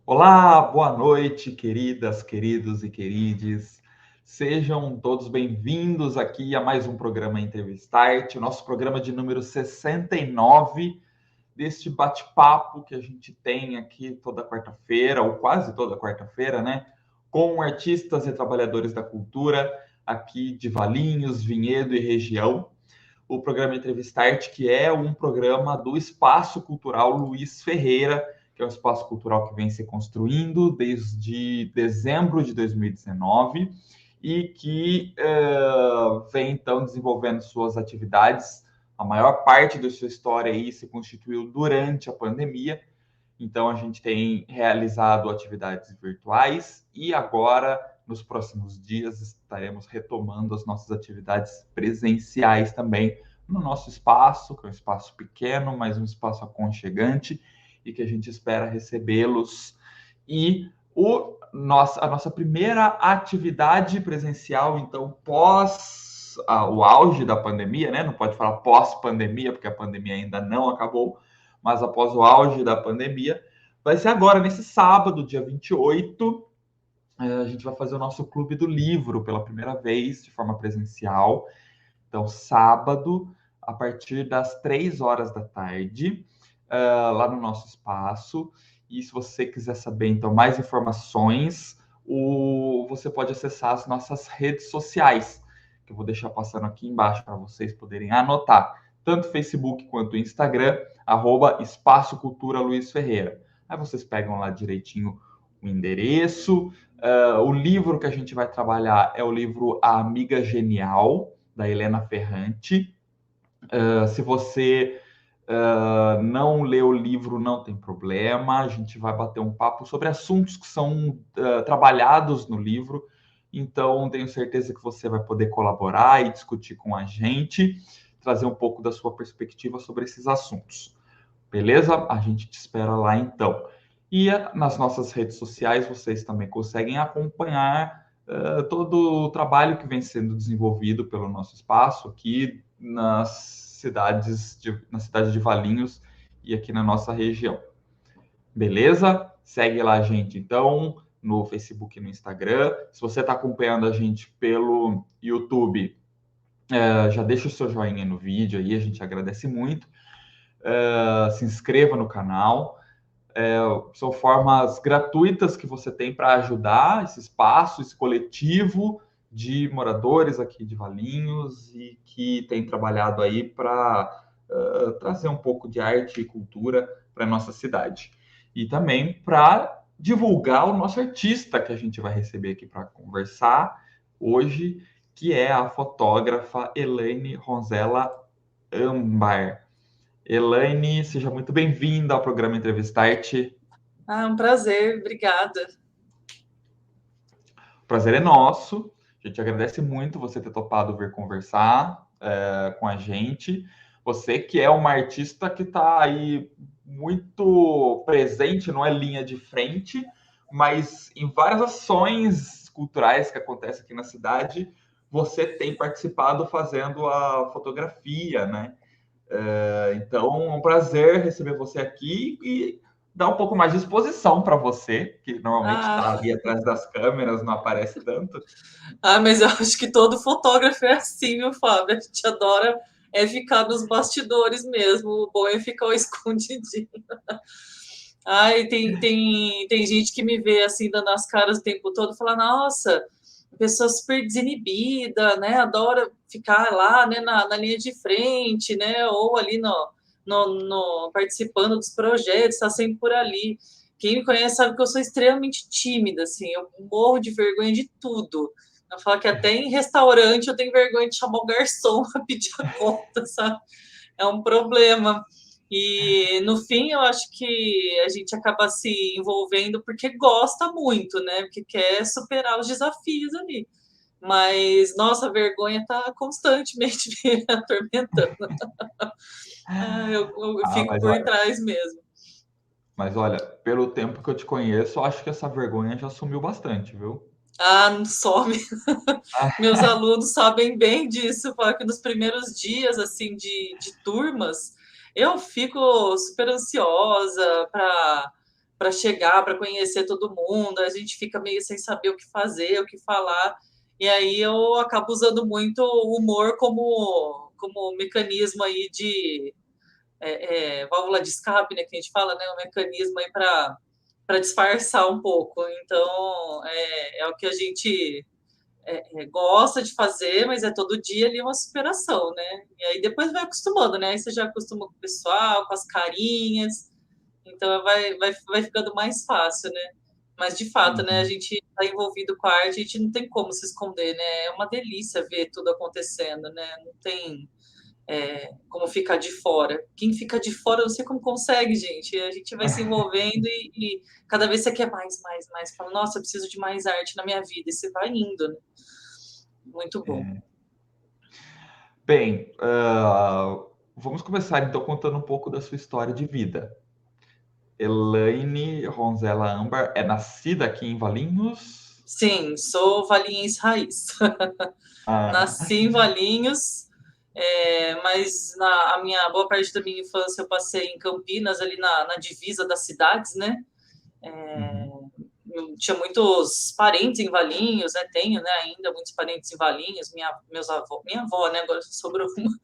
Olá, boa noite, queridas, queridos e querides. Sejam todos bem-vindos aqui a mais um programa Entrevistart, o nosso programa de número 69 deste bate-papo que a gente tem aqui toda quarta-feira, ou quase toda quarta-feira, né? Com artistas e trabalhadores da cultura aqui de Valinhos, Vinhedo e região. O programa Entrevistart, que é um programa do Espaço Cultural Luiz Ferreira, que é um espaço cultural que vem se construindo desde dezembro de 2019 e que vem, então, desenvolvendo suas atividades. A maior parte da sua história aí se constituiu durante a pandemia, então a gente tem realizado atividades virtuais e agora, nos próximos dias, estaremos retomando as nossas atividades presenciais também no nosso espaço, que é um espaço pequeno, mas um espaço aconchegante e que a gente espera recebê-los. E a nossa primeira atividade presencial, então, pós o auge da pandemia, né? Não pode falar pós-pandemia, porque a pandemia ainda não acabou, mas após o auge da pandemia, vai ser agora, nesse sábado, dia 28, a gente vai fazer o nosso Clube do Livro pela primeira vez, de forma presencial. Então, sábado, a partir das 3 horas da tarde, lá no nosso espaço. E se você quiser saber, então, mais informações, você pode acessar as nossas redes sociais, que eu vou deixar passando aqui embaixo para vocês poderem anotar, tanto Facebook quanto Instagram, @Espaço Cultura Luiz Ferreira. Aí vocês pegam lá direitinho o endereço. O livro que a gente vai trabalhar é o livro A Amiga Genial, da Helena Ferrante. Se você não lê o livro, não tem problema. A gente vai bater um papo sobre assuntos que são trabalhados no livro. Então, tenho certeza que você vai poder colaborar e discutir com a gente, trazer um pouco da sua perspectiva sobre esses assuntos. Beleza? A gente te espera lá então. E nas nossas redes sociais vocês também conseguem acompanhar todo o trabalho que vem sendo desenvolvido pelo nosso espaço aqui na cidade de Valinhos e aqui na nossa região. Beleza? Segue lá a gente, então, no Facebook e no Instagram. Se você está acompanhando a gente pelo YouTube, já deixa o seu joinha no vídeo aí, a gente agradece muito. Se inscreva no canal. São formas gratuitas que você tem para ajudar esse espaço, esse coletivo de moradores aqui de Valinhos e que tem trabalhado aí para trazer um pouco de arte e cultura para a nossa cidade. E também para divulgar o nosso artista que a gente vai receber aqui para conversar hoje, que é a fotógrafa Elaine Ronzella Ambar. Elaine, seja muito bem-vinda ao programa Entrevistart. Um prazer, obrigada. O prazer é nosso. A gente agradece muito você ter topado vir conversar com a gente. Você que é uma artista que está aí muito presente, não é linha de frente, mas em várias ações culturais que acontecem aqui na cidade, você tem participado fazendo a fotografia, né? Então, é um prazer receber você aqui e dar um pouco mais de exposição para você, que normalmente está Ah, ali atrás das câmeras, não aparece tanto. mas eu acho que todo fotógrafo é assim, meu Fábio. A gente adora ficar nos bastidores mesmo. O bom é ficar escondidinho. Ai, tem gente que me vê assim, dando as caras o tempo todo, e fala, nossa, pessoa super desinibida, né? Adora ficar lá, né, na linha de frente, né? Ou ali participando dos projetos, está sempre por ali. Quem me conhece sabe que eu sou extremamente tímida, assim, eu morro de vergonha de tudo. Eu falo que até em restaurante eu tenho vergonha de chamar o garçom para pedir a conta, sabe? É um problema. E no fim, eu acho que a gente acaba se envolvendo porque gosta muito, né? Porque quer superar os desafios ali. Mas, nossa, a vergonha está constantemente me atormentando. Eu Ah, fico por trás mesmo. mas olha, pelo tempo que eu te conheço, eu acho que essa vergonha já sumiu bastante, viu? Não some. Meus alunos sabem bem disso, que nos primeiros dias assim de turmas eu fico super ansiosa para chegar, para conhecer todo mundo, a gente fica meio sem saber o que fazer, o que falar, e aí eu acabo usando muito o humor como mecanismo aí de válvula de escape, né, que a gente fala, né, um mecanismo aí para disfarçar um pouco. Então, é o que a gente gosta de fazer, mas é todo dia ali uma superação, né? E aí depois vai acostumando, né? Aí você já acostuma com o pessoal, com as carinhas, então vai ficando mais fácil, né? Mas de fato, né, a Uhum. gente está envolvido com a arte, a gente não tem como se esconder, né? É uma delícia ver tudo acontecendo, né? Não tem como ficar de fora. Quem fica de fora, eu não sei como consegue, gente. A gente vai se envolvendo e cada vez você quer mais, mais, mais. Fala, nossa, eu preciso de mais arte na minha vida. E você vai indo, né? Muito bom. Bem, vamos começar então contando um pouco da sua história de vida. Elaine Ronzella Ambar é nascida aqui em Valinhos? Sim, sou valinhense raiz. Ah, Nasci em Valinhos, mas a minha boa parte da minha infância eu passei em Campinas, ali na divisa das cidades, né? uhum. Eu tinha muitos parentes em Valinhos, né? Tenho, né, ainda muitos parentes em Valinhos, minha avó, né? Agora sobrou uma,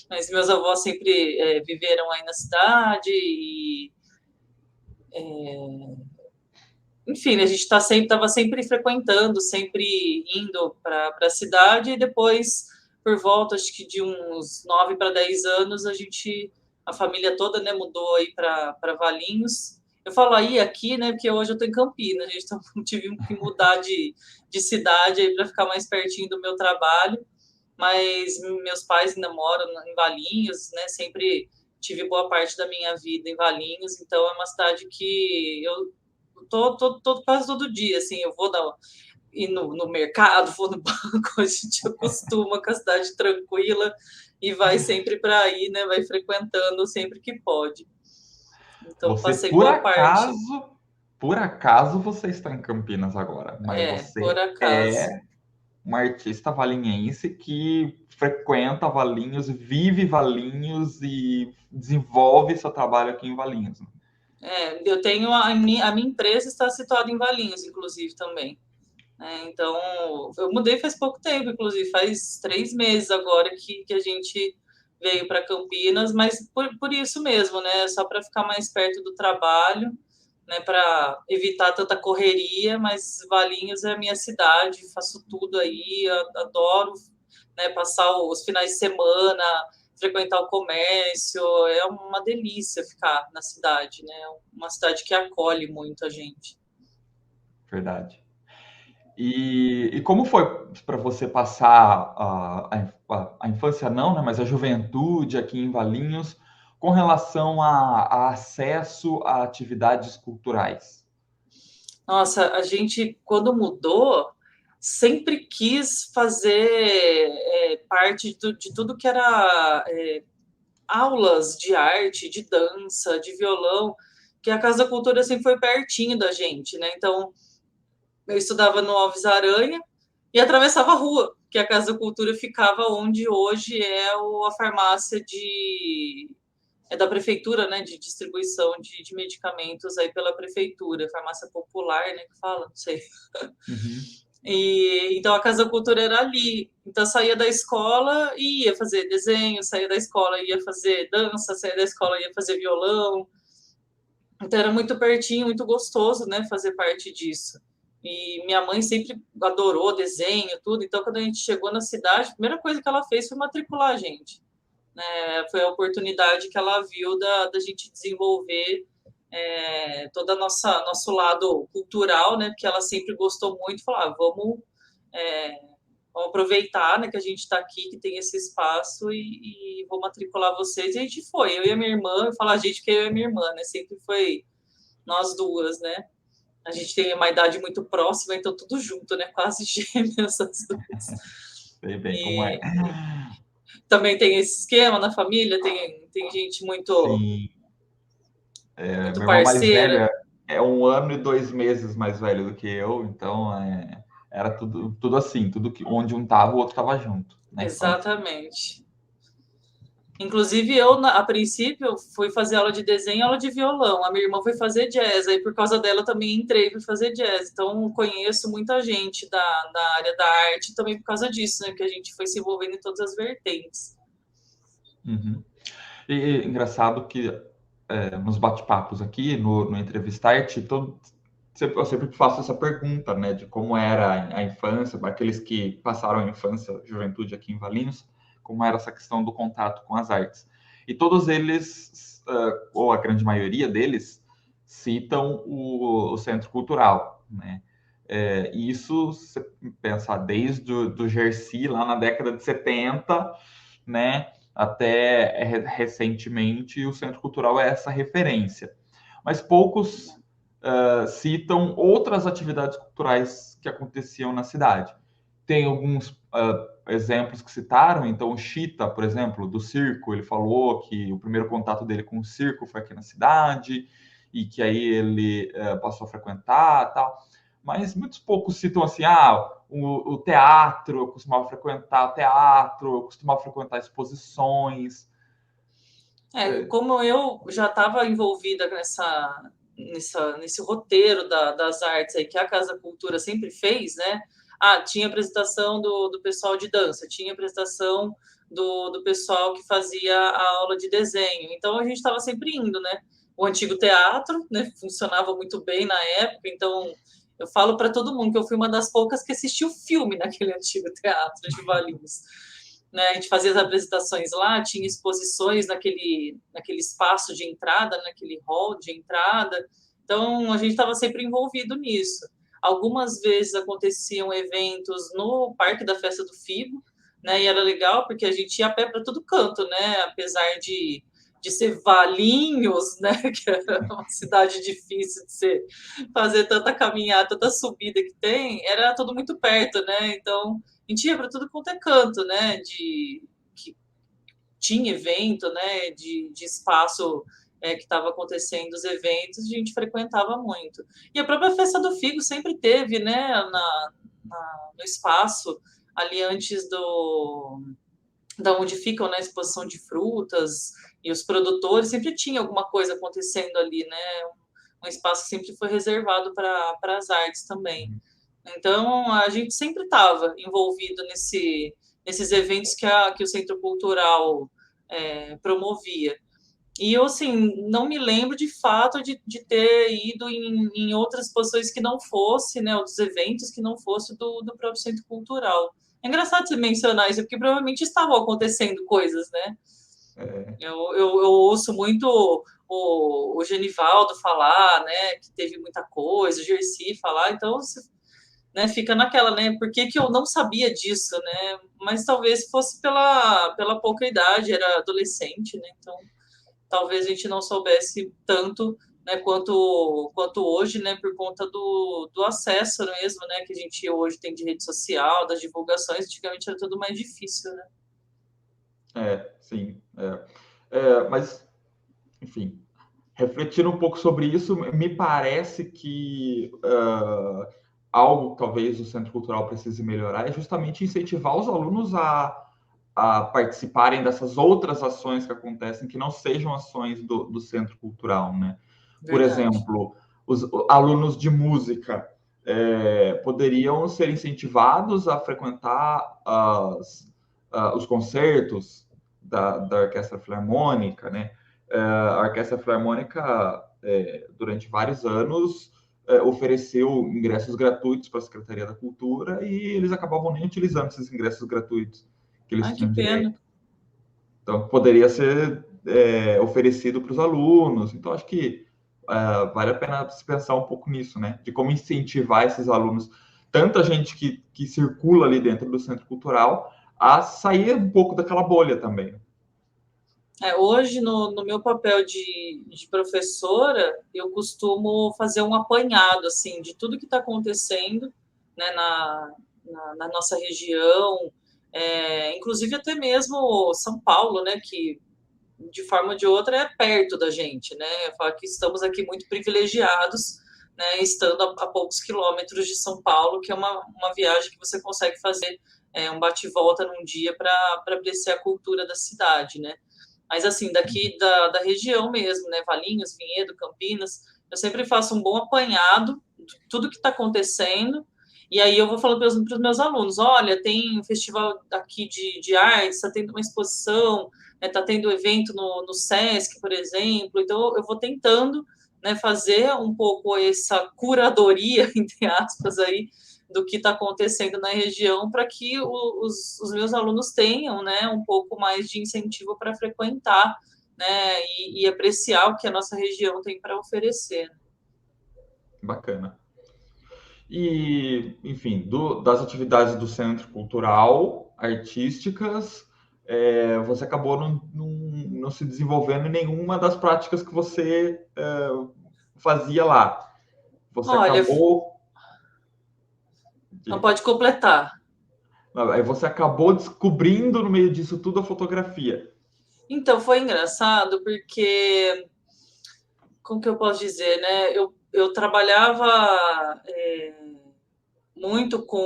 mas meus avós sempre viveram aí na cidade e enfim, a gente estava sempre frequentando, sempre indo para a cidade, e depois, por volta, acho que de uns 9 para 10 anos, a família toda, né, mudou aí para Valinhos. Eu falo aí aqui, né, porque hoje eu estou em Campinas, a gente tive que mudar de cidade aí para ficar mais pertinho do meu trabalho, mas meus pais ainda moram em Valinhos, né, sempre tive boa parte da minha vida em Valinhos, então é uma cidade que eu quase todo dia, assim, eu vou ir no mercado, vou no banco, a gente acostuma com a cidade tranquila e vai sempre para aí, né? Vai frequentando sempre que pode. Então, Você, passei boa parte, por acaso você está em Campinas agora, mas por você acaso. é uma artista valinhense que frequenta Valinhos, vive Valinhos e desenvolve seu trabalho aqui em Valinhos, né? Eu tenho a minha empresa está situada em Valinhos, inclusive, também. Então, eu mudei faz pouco tempo, inclusive, faz 3 meses agora que a gente veio para Campinas, mas por isso mesmo, né? Só para ficar mais perto do trabalho, né? Para evitar tanta correria, mas Valinhos é a minha cidade, faço tudo aí, adoro, né, passar os finais de semana, frequentar o comércio, é uma delícia ficar na cidade, né? Uma cidade que acolhe muito a gente. Verdade. E como foi para você passar a infância não, né, mas a juventude aqui em Valinhos com relação a acesso a atividades culturais? Nossa, a gente, quando mudou, sempre quis fazer parte de tudo que era aulas de arte, de dança, de violão, que a Casa da Cultura sempre foi pertinho da gente, né? Então, eu estudava no Alves Aranha e atravessava a rua, que a Casa da Cultura ficava onde hoje a farmácia da prefeitura, né, de distribuição de medicamentos aí pela prefeitura, farmácia popular, né, que fala, não sei. Uhum. E então a Casa da Cultura era ali. Então eu saía da escola e ia fazer desenho, saía da escola e ia fazer dança, saía da escola e ia fazer violão. Então era muito pertinho, muito gostoso, né, fazer parte disso. E minha mãe sempre adorou desenho, tudo. Então quando a gente chegou na cidade, a primeira coisa que ela fez foi matricular a gente, né? Foi a oportunidade que ela viu da gente desenvolver todo nosso lado cultural, né? Porque ela sempre gostou muito, falar, é, vamos aproveitar, né, que a gente está aqui, que tem esse espaço e vou matricular vocês. E a gente foi, eu e a minha irmã, eu falo a gente porque eu e a minha irmã, né? Sempre foi nós duas, né? A gente tem uma idade muito próxima, então tudo junto, né? Quase gêmeas as duas. Sei bem como é. E também tem esse esquema na família, tem gente muito, Sim, muito meu irmão mais velho parceira. é 1 ano e 2 meses mais velho do que eu, então era tudo assim, tudo que onde um estava, o outro estava junto na infância. Exatamente. Inclusive, eu, a princípio, fui fazer aula de desenho e aula de violão. A minha irmã foi fazer jazz, aí por causa dela eu também entrei para fazer jazz. Então, conheço muita gente da área da arte também por causa disso, né? Que a gente foi se envolvendo em todas as vertentes. Uhum. E engraçado que nos bate-papos aqui, no Entrevistarte, eu sempre faço essa pergunta, né, de como era a infância, para aqueles que passaram a infância, juventude aqui em Valinhos, como era essa questão do contato com as artes. E todos eles, ou a grande maioria deles, citam o Centro Cultural, né? E isso, se pensar desde do Jersey, lá na década de 70, né, até recentemente, o Centro Cultural é essa referência. Mas poucos citam outras atividades culturais que aconteciam na cidade. Tem alguns exemplos que citaram, então o Chita, por exemplo, do circo, ele falou que o primeiro contato dele com o circo foi aqui na cidade, e que aí ele passou a frequentar tal. Mas muitos poucos citam assim, o teatro, eu costumava frequentar teatro, eu costumava frequentar exposições. Como eu já estava envolvida nesse roteiro das artes aí que a Casa Cultura sempre fez, né? Tinha apresentação do pessoal de dança, tinha apresentação do pessoal que fazia a aula de desenho. Então a gente estava sempre indo, né? O antigo teatro, né? Funcionava muito bem na época, então eu falo para todo mundo que eu fui uma das poucas que assistiu filme naquele antigo teatro de Valinhos. Né, a gente fazia as apresentações lá, tinha exposições naquele espaço de entrada, naquele hall de entrada. Então, a gente estava sempre envolvido nisso. Algumas vezes aconteciam eventos no Parque da Festa do Figo, né, e era legal porque a gente ia a pé para todo canto, né, apesar de ser Valinhos, né, que era uma cidade difícil de ser, fazer tanta caminhada, tanta subida que tem, era tudo muito perto, né, então a gente ia para tudo quanto é canto, né? Que tinha evento, né? De espaço que estava acontecendo os eventos, a gente frequentava muito. E a própria Festa do Figo sempre teve, né? No espaço ali antes da onde ficam, né? A exposição de frutas e os produtores, sempre tinha alguma coisa acontecendo ali, né? Um espaço que sempre foi reservado para as artes também. Então, a gente sempre estava envolvido nesses eventos que o Centro Cultural promovia. E eu, assim, não me lembro de fato de ter ido em outras exposições que não fosse, né, outros eventos que não fosse do próprio Centro Cultural. É engraçado você mencionar isso, porque provavelmente estavam acontecendo coisas, né? Eu ouço muito o Genivaldo falar, né, que teve muita coisa, o Gersi falar, então né, fica naquela, né? Por que eu não sabia disso, né? Mas talvez fosse pela pouca idade, era adolescente, né? Então, talvez a gente não soubesse tanto, né, quanto hoje, né, por conta do acesso mesmo, né, que a gente hoje tem de rede social, das divulgações, antigamente era tudo mais difícil, né? Sim. Mas, enfim, refletindo um pouco sobre isso, me parece que algo que talvez o Centro Cultural precise melhorar é justamente incentivar os alunos a participarem dessas outras ações que acontecem, que não sejam ações do Centro Cultural, né? Por Verdade. exemplo, os alunos de música poderiam ser incentivados a frequentar os concertos da Orquestra Filarmônica, né? A Orquestra Filarmônica, durante vários anos, ofereceu ingressos gratuitos para a Secretaria da Cultura e eles acabavam nem utilizando esses ingressos gratuitos que eles Ai, que tinham pena. direito. Então, poderia ser oferecido para os alunos. Então, acho que vale a pena se pensar um pouco nisso, né? De como incentivar esses alunos, tanta gente que circula ali dentro do centro cultural, a sair um pouco daquela bolha também. Hoje, no meu papel de professora, eu costumo fazer um apanhado assim, de tudo que está acontecendo, né, na nossa região, inclusive até mesmo São Paulo, né, que de forma ou de outra é perto da gente. Né? Eu falo que estamos aqui muito privilegiados, né, estando a poucos quilômetros de São Paulo, que é uma viagem que você consegue fazer um bate-volta num dia para apreciar a cultura da cidade. Né? mas assim, daqui da região mesmo, né? Valinhos, Vinhedo, Campinas, eu sempre faço um bom apanhado de tudo que está acontecendo, e aí eu vou falando para os meus alunos, olha, tem um festival aqui de artes, está tendo uma exposição, está tendo evento no Sesc, por exemplo, então eu vou tentando, né, fazer um pouco essa curadoria, entre aspas, aí, do que está acontecendo na região, para que os meus alunos tenham, né, um pouco mais de incentivo para frequentar, né, e apreciar o que a nossa região tem para oferecer. Bacana. E, enfim, das atividades do Centro Cultural, artísticas, você acabou não se desenvolvendo em nenhuma das práticas que você fazia lá. Você Olha, acabou. não pode completar. Aí você acabou descobrindo no meio disso tudo a fotografia. Então, foi engraçado porque, como que eu posso dizer, né? Eu trabalhava muito com...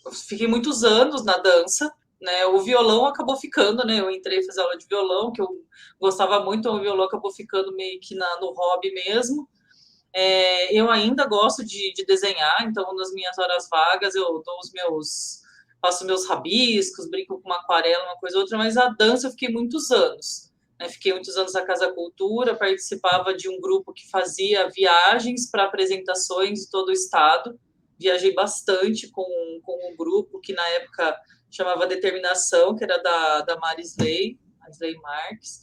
Eu fiquei muitos anos na dança, né? O violão acabou ficando, né? Eu entrei a fazer aula de violão, que eu gostava muito, então o violão acabou ficando meio que no hobby mesmo. Eu ainda gosto de desenhar, então nas minhas horas vagas eu dou faço meus rabiscos, brinco com uma aquarela, uma coisa ou outra, mas a dança eu fiquei muitos anos. Né? Fiquei muitos anos na Casa Cultura, participava de um grupo que fazia viagens para apresentações em todo o estado. Viajei bastante com um grupo que na época chamava Determinação, que era da Marisley Marques.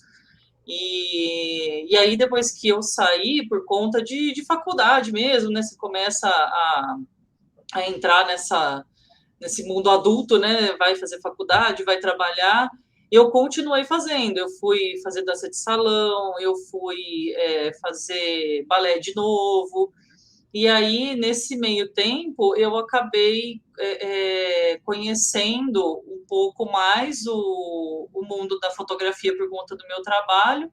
E aí, depois que eu saí, por conta de faculdade mesmo, né? Você começa a entrar nesse mundo adulto, né? Vai fazer faculdade, vai trabalhar. Eu continuei fazendo. Eu fui fazer dança de salão, eu fui fazer balé de novo. E aí, nesse meio tempo, eu acabei conhecendo um pouco mais o mundo da fotografia por conta do meu trabalho.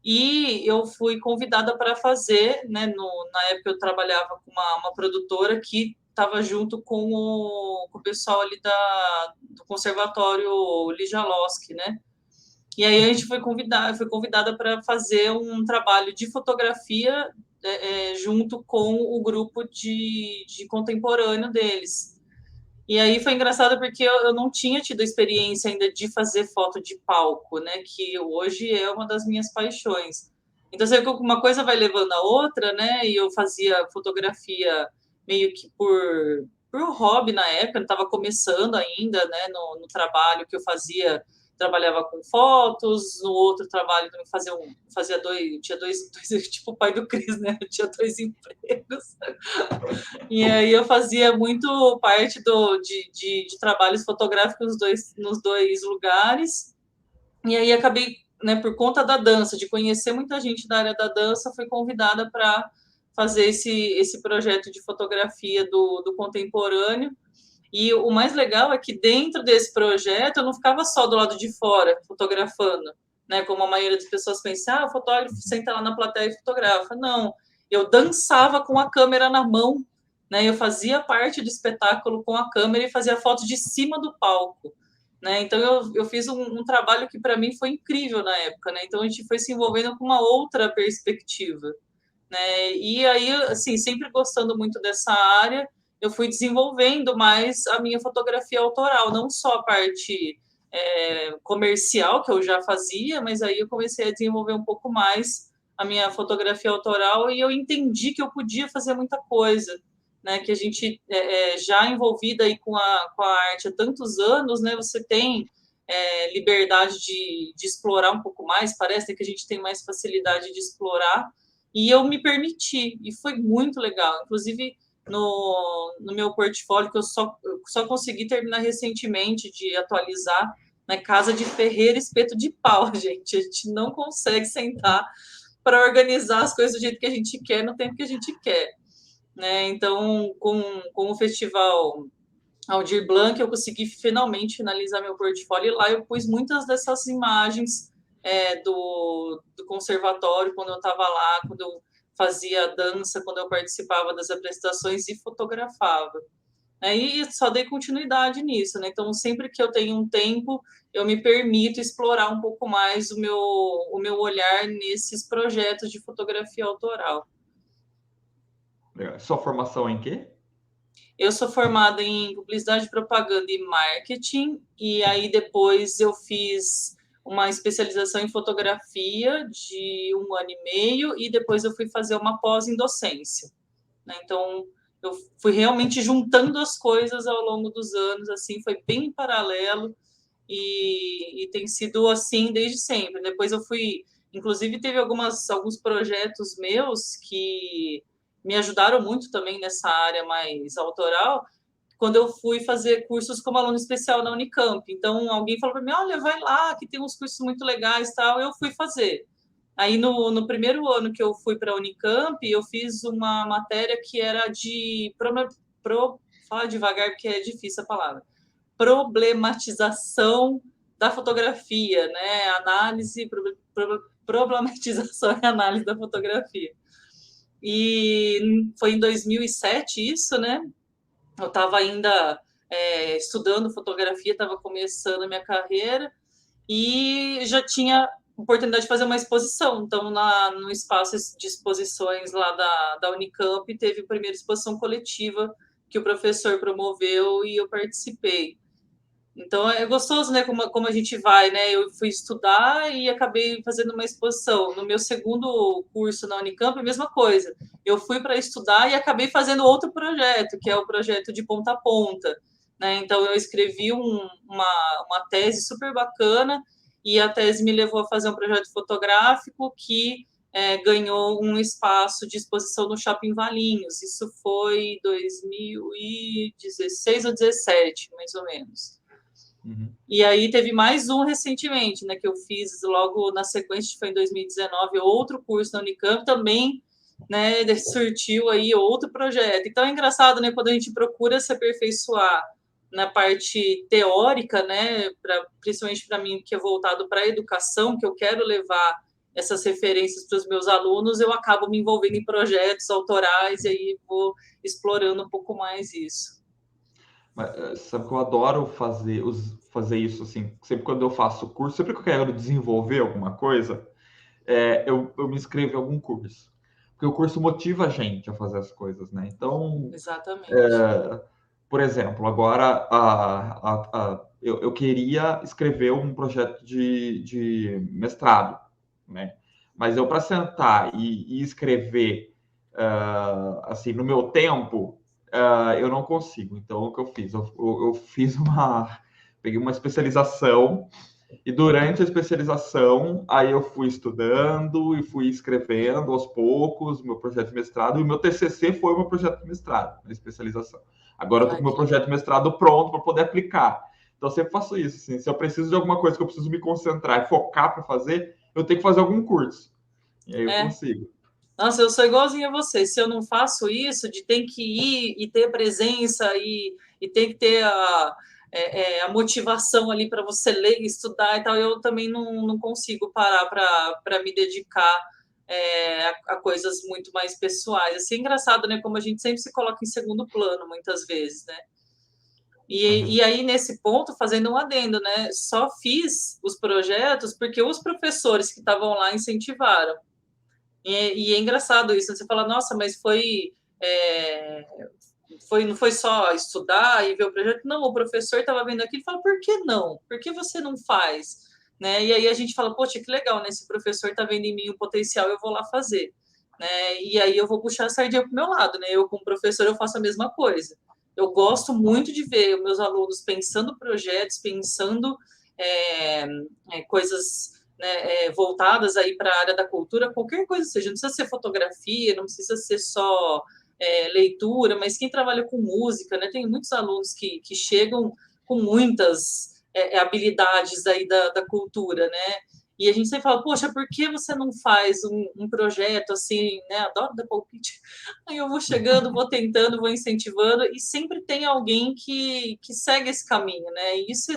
E eu fui convidada para fazer, né? Na época eu trabalhava com uma produtora que estava junto com o pessoal ali do Conservatório Lijalowski, né? E aí a gente foi convidada para fazer um trabalho de fotografia junto com o grupo de contemporâneo deles. E aí foi engraçado porque eu não tinha tido a experiência ainda de fazer foto de palco, né? Que hoje é uma das minhas paixões. Então, você vê que uma coisa vai levando a outra, né? E eu fazia fotografia meio que por hobby na época, eu estava começando ainda, né? No trabalho que eu fazia, trabalhava com fotos, no outro trabalho também tinha dois, tipo o pai do Cris, né? Eu tinha 2 empregos. E aí eu fazia muito parte de trabalhos fotográficos nos dois lugares. E aí acabei, né, por conta da dança, de conhecer muita gente da área da dança, fui convidada para fazer esse projeto de fotografia do contemporâneo. E o mais legal é que dentro desse projeto eu não ficava só do lado de fora fotografando, né? Como a maioria das pessoas pensa, o fotógrafo senta lá na plateia e fotografa. Não, eu dançava com a câmera na mão, né? Eu fazia parte do espetáculo com a câmera e fazia fotos de cima do palco. Né? Então eu fiz um trabalho que para mim foi incrível na época, né? Então a gente foi se envolvendo com uma outra perspectiva, né? E aí, assim, sempre gostando muito dessa área, eu fui desenvolvendo mais a minha fotografia autoral, não só a parte comercial que eu já fazia, mas aí eu comecei a desenvolver um pouco mais a minha fotografia autoral e eu entendi que eu podia fazer muita coisa, né? Que a gente já envolvida aí com a arte há tantos anos, né? Você tem liberdade de explorar um pouco mais, parece que a gente tem mais facilidade de explorar, e eu me permiti, e foi muito legal. Inclusive, no meu portfólio, que eu só consegui terminar recentemente de atualizar, né, Casa de Ferreira, Espeto de Pau, gente. A gente não consegue sentar para organizar as coisas do jeito que a gente quer, no tempo que a gente quer. Né? Então, com o festival Aldir Blanc, eu consegui finalmente finalizar meu portfólio, e lá eu pus muitas dessas imagens do conservatório, quando eu estava lá, quando eu fazia dança, quando eu participava das apresentações e fotografava. E só dei continuidade nisso, né? Então, sempre que eu tenho um tempo, eu me permito explorar um pouco mais o meu olhar nesses projetos de fotografia autoral. Sua formação em quê? Eu sou formada em publicidade, propaganda e marketing, e aí depois eu fiz uma especialização em fotografia de 1 ano e meio, e depois eu fui fazer uma pós em docência, né? Então, eu fui realmente juntando as coisas ao longo dos anos, assim, foi bem paralelo, e tem sido assim desde sempre. Depois eu fui, inclusive teve alguns projetos meus que me ajudaram muito também nessa área mais autoral, quando eu fui fazer cursos como aluno especial na Unicamp. Então, alguém falou para mim, olha, vai lá, que tem uns cursos muito legais e tal. Eu fui fazer. Aí, no primeiro ano que eu fui para a Unicamp, eu fiz uma matéria que era de... Fala devagar, porque é difícil a palavra. Problematização da fotografia, né? Problematização e análise da fotografia. E foi em 2007 isso, né? Eu estava ainda estudando fotografia, estava começando a minha carreira e já tinha oportunidade de fazer uma exposição. Então, no espaço de exposições lá da Unicamp, teve a primeira exposição coletiva que o professor promoveu e eu participei. Então é gostoso, né? Como a gente vai, né? Eu fui estudar e acabei fazendo uma exposição. No meu segundo curso na Unicamp, a mesma coisa. Eu fui para estudar e acabei fazendo outro projeto, que é o projeto de ponta a ponta, né? Então eu escrevi uma tese super bacana e a tese me levou a fazer um projeto fotográfico que ganhou um espaço de exposição no Shopping Valinhos. Isso foi 2016 ou 2017, mais ou menos. Uhum. E aí teve mais um recentemente, né, que eu fiz logo na sequência, foi em 2019, outro curso na Unicamp também, né, surtiu aí outro projeto. Então é engraçado, né, quando a gente procura se aperfeiçoar na parte teórica, né, principalmente para mim que é voltado para a educação, que eu quero levar essas referências para os meus alunos, eu acabo me envolvendo em projetos autorais e aí vou explorando um pouco mais isso. Mas, sabe que eu adoro fazer isso, assim, sempre quando eu faço curso, sempre que eu quero desenvolver alguma coisa, eu me inscrevo em algum curso. Porque o curso motiva a gente a fazer as coisas, né? Então, Exatamente. por exemplo, agora eu queria escrever um projeto de mestrado, né? Mas eu, para sentar e escrever assim, no meu tempo, eu não consigo. Então, o que eu fiz? Eu fiz peguei uma especialização e durante a especialização, aí eu fui estudando e fui escrevendo aos poucos o meu projeto de mestrado, e o meu TCC foi o meu projeto de mestrado, na especialização. Agora eu estou com o meu projeto de mestrado pronto para poder aplicar. Então, eu sempre faço isso. Assim, se eu preciso de alguma coisa que eu preciso me concentrar e focar para fazer, eu tenho que fazer algum curso. E aí eu É. consigo. Nossa, eu sou igualzinha a você. Se eu não faço isso, de ter que ir e ter presença e ter que ter a motivação ali para você ler, estudar e tal, eu também não consigo parar para me dedicar a coisas muito mais pessoais. Assim, é engraçado, né? Como a gente sempre se coloca em segundo plano, muitas vezes, né? E aí, nesse ponto, fazendo um adendo, né? Só fiz os projetos porque os professores que estavam lá incentivaram. E é engraçado isso, você fala, nossa, mas não foi só estudar e ver o projeto? Não, o professor estava vendo aquilo e fala, por que não? Por que você não faz? Né? E aí a gente fala, poxa, que legal, né? Esse professor está vendo em mim o potencial, eu vou lá fazer. Né? E aí eu vou puxar a sardinha para o meu lado, né? Eu, como professor, eu faço a mesma coisa. Eu gosto muito de ver os meus alunos pensando projetos, pensando coisas, né, voltadas aí para a área da cultura, qualquer coisa seja, não precisa ser fotografia, não precisa ser só leitura, mas quem trabalha com música, né, tem muitos alunos que chegam com muitas habilidades aí da cultura, né, e a gente sempre fala, poxa, por que você não faz um projeto assim, né, adoro dar palpite, aí eu vou chegando, vou tentando, vou incentivando, e sempre tem alguém que segue esse caminho, né, e isso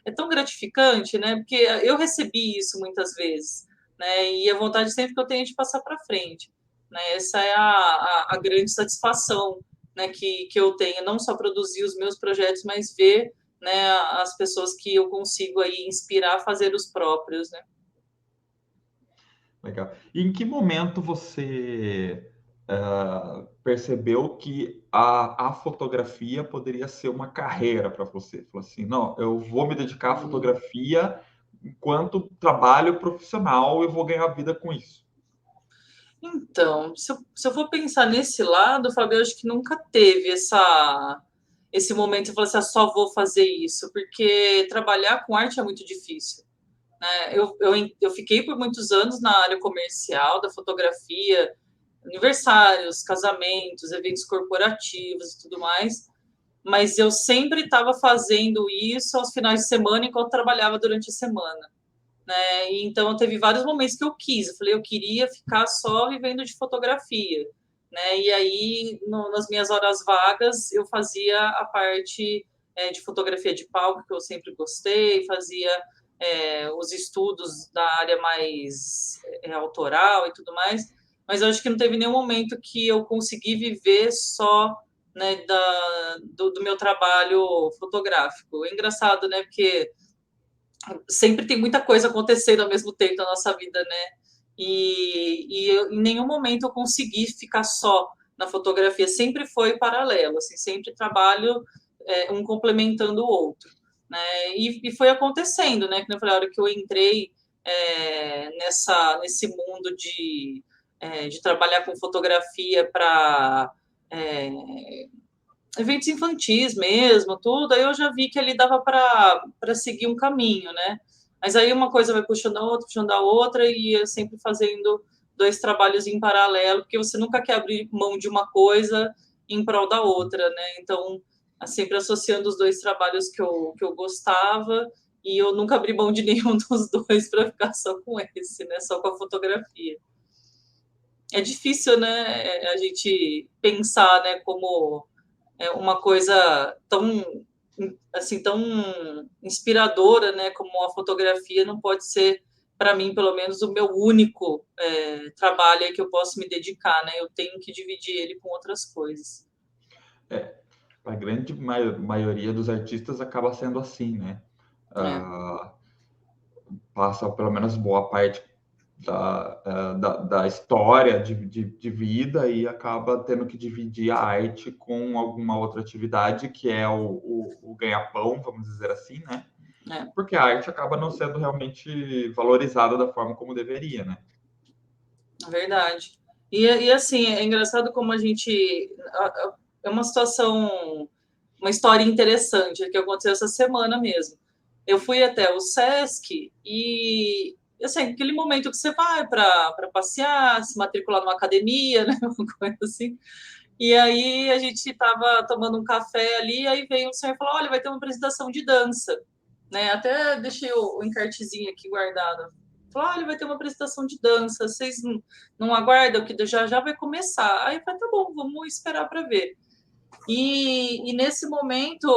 é tão gratificante, né? Porque eu recebi isso muitas vezes, né? E a vontade sempre que eu tenho é de passar para frente, né? Essa é a grande satisfação né, que eu tenho, não só produzir os meus projetos, mas ver, né, as pessoas que eu consigo aí inspirar a fazer os próprios, né? Legal. E em que momento você percebeu que a fotografia poderia ser uma carreira para você? Falou assim, não, eu vou me dedicar à fotografia enquanto trabalho profissional e vou ganhar vida com isso. Então, se eu for pensar nesse lado, Fábio, eu acho que nunca teve esse momento de falar assim, só vou fazer isso, porque trabalhar com arte é muito difícil, né? Eu fiquei por muitos anos na área comercial da fotografia, aniversários, casamentos, eventos corporativos e tudo mais, mas eu sempre estava fazendo isso aos finais de semana enquanto trabalhava durante a semana, né? E então teve vários momentos que eu quis, eu falei, eu queria ficar só vivendo de fotografia, né? E aí nas minhas horas vagas eu fazia a parte de fotografia de palco que eu sempre gostei, fazia os estudos da área mais autoral e tudo mais, mas eu acho que não teve nenhum momento que eu consegui viver só, né, do meu trabalho fotográfico. É engraçado, né? Porque sempre tem muita coisa acontecendo ao mesmo tempo na nossa vida, né? Em nenhum momento eu consegui ficar só na fotografia, sempre foi paralelo, assim, sempre trabalho um complementando o outro, né? E foi acontecendo, né? Que eu falei, a hora que eu entrei nesse mundo de trabalhar com fotografia para eventos infantis mesmo, tudo, aí eu já vi que ali dava para seguir um caminho, né? Mas aí uma coisa vai puxando a outra, e eu sempre fazendo dois trabalhos em paralelo, porque você nunca quer abrir mão de uma coisa em prol da outra, né? Então, sempre associando os dois trabalhos que eu gostava, e eu nunca abri mão de nenhum dos dois para ficar só com esse, né? Só com a fotografia. É difícil, né? A gente pensar, né? Como uma coisa tão assim tão inspiradora, né, como a fotografia não pode ser, para mim pelo menos, o meu único trabalho que eu posso me dedicar, né? Eu tenho que dividir ele com outras coisas. A grande maioria dos artistas acaba sendo assim, né? É, Passa pelo menos boa parte da história de vida e acaba tendo que dividir a arte com alguma outra atividade que é o ganha-pão, vamos dizer assim, né? é, Porque a arte acaba não sendo realmente valorizada da forma como deveria, né? é verdade. E assim, é engraçado como a gente é uma situação, uma história interessante que aconteceu essa semana mesmo. Eu fui até o Sesc e, assim, aquele momento que você vai para passear, se matricular numa academia, né, uma coisa assim. E aí a gente estava tomando um café ali, aí veio o senhor e falou, olha, vai ter uma apresentação de dança, né? Até deixei o encartezinho aqui guardado. Falou, olha, vai ter uma apresentação de dança, vocês não aguardam que já vai começar? Aí eu falei, tá bom, vamos esperar para ver. E nesse momento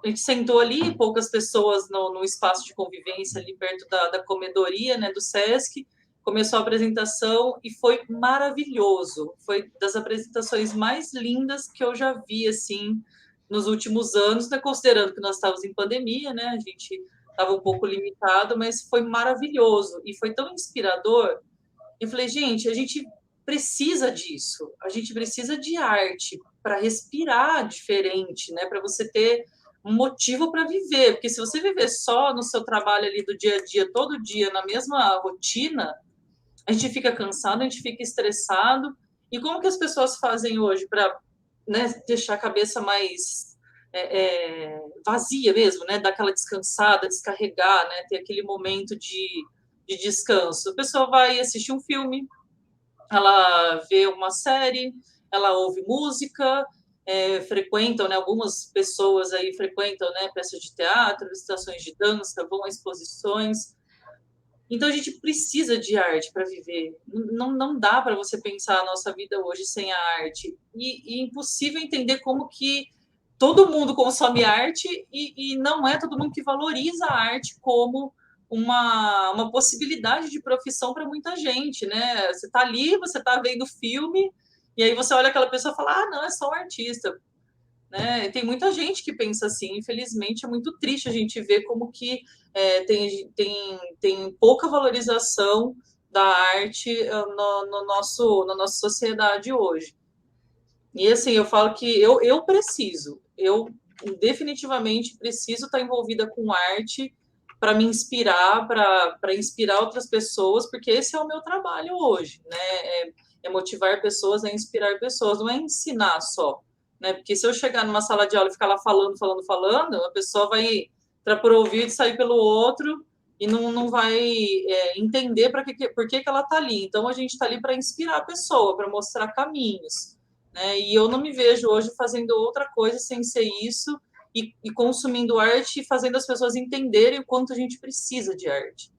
a gente sentou ali, poucas pessoas no espaço de convivência ali perto da comedoria, né, do Sesc. Começou a apresentação e foi maravilhoso. Foi das apresentações mais lindas que eu já vi, assim, nos últimos anos, né, considerando que nós estávamos em pandemia, né, a gente estava um pouco limitado, mas foi maravilhoso e foi tão inspirador. Eu falei, gente, a gente precisa disso, a gente precisa de arte para respirar diferente, né? Para você ter um motivo para viver, porque se você viver só no seu trabalho ali do dia a dia, todo dia, na mesma rotina, a gente fica cansado, a gente fica estressado. E como que as pessoas fazem hoje para, né, deixar a cabeça mais vazia mesmo, né? Dar aquela descansada, descarregar, né? Ter aquele momento de descanso. A pessoa vai assistir um filme, ela vê uma série, ela ouve música, frequentam, né, algumas pessoas aí frequentam, né, peças de teatro, estações de dança, vão a exposições. Então a gente precisa de arte para viver. Não dá para você pensar a nossa vida hoje sem a arte. E impossível entender como que todo mundo consome arte e não é todo mundo que valoriza a arte como uma possibilidade de profissão para muita gente, né? Você está ali, você está vendo filme E aí você olha aquela pessoa e fala, ah, não, é só um artista. Né? Tem muita gente que pensa assim, infelizmente é muito triste a gente ver como que tem pouca valorização da arte na nossa sociedade hoje. E assim, eu falo que eu definitivamente preciso estar envolvida com arte para me inspirar, para inspirar outras pessoas, porque esse é o meu trabalho hoje, né? É motivar pessoas, é inspirar pessoas, não é ensinar só, né? Porque se eu chegar numa sala de aula e ficar lá falando, a pessoa vai entrar por ouvido e sair pelo outro e não vai entender por que ela está ali. Então a gente está ali para inspirar a pessoa, para mostrar caminhos. Né? E eu não me vejo hoje fazendo outra coisa sem ser isso e consumindo arte e fazendo as pessoas entenderem o quanto a gente precisa de arte.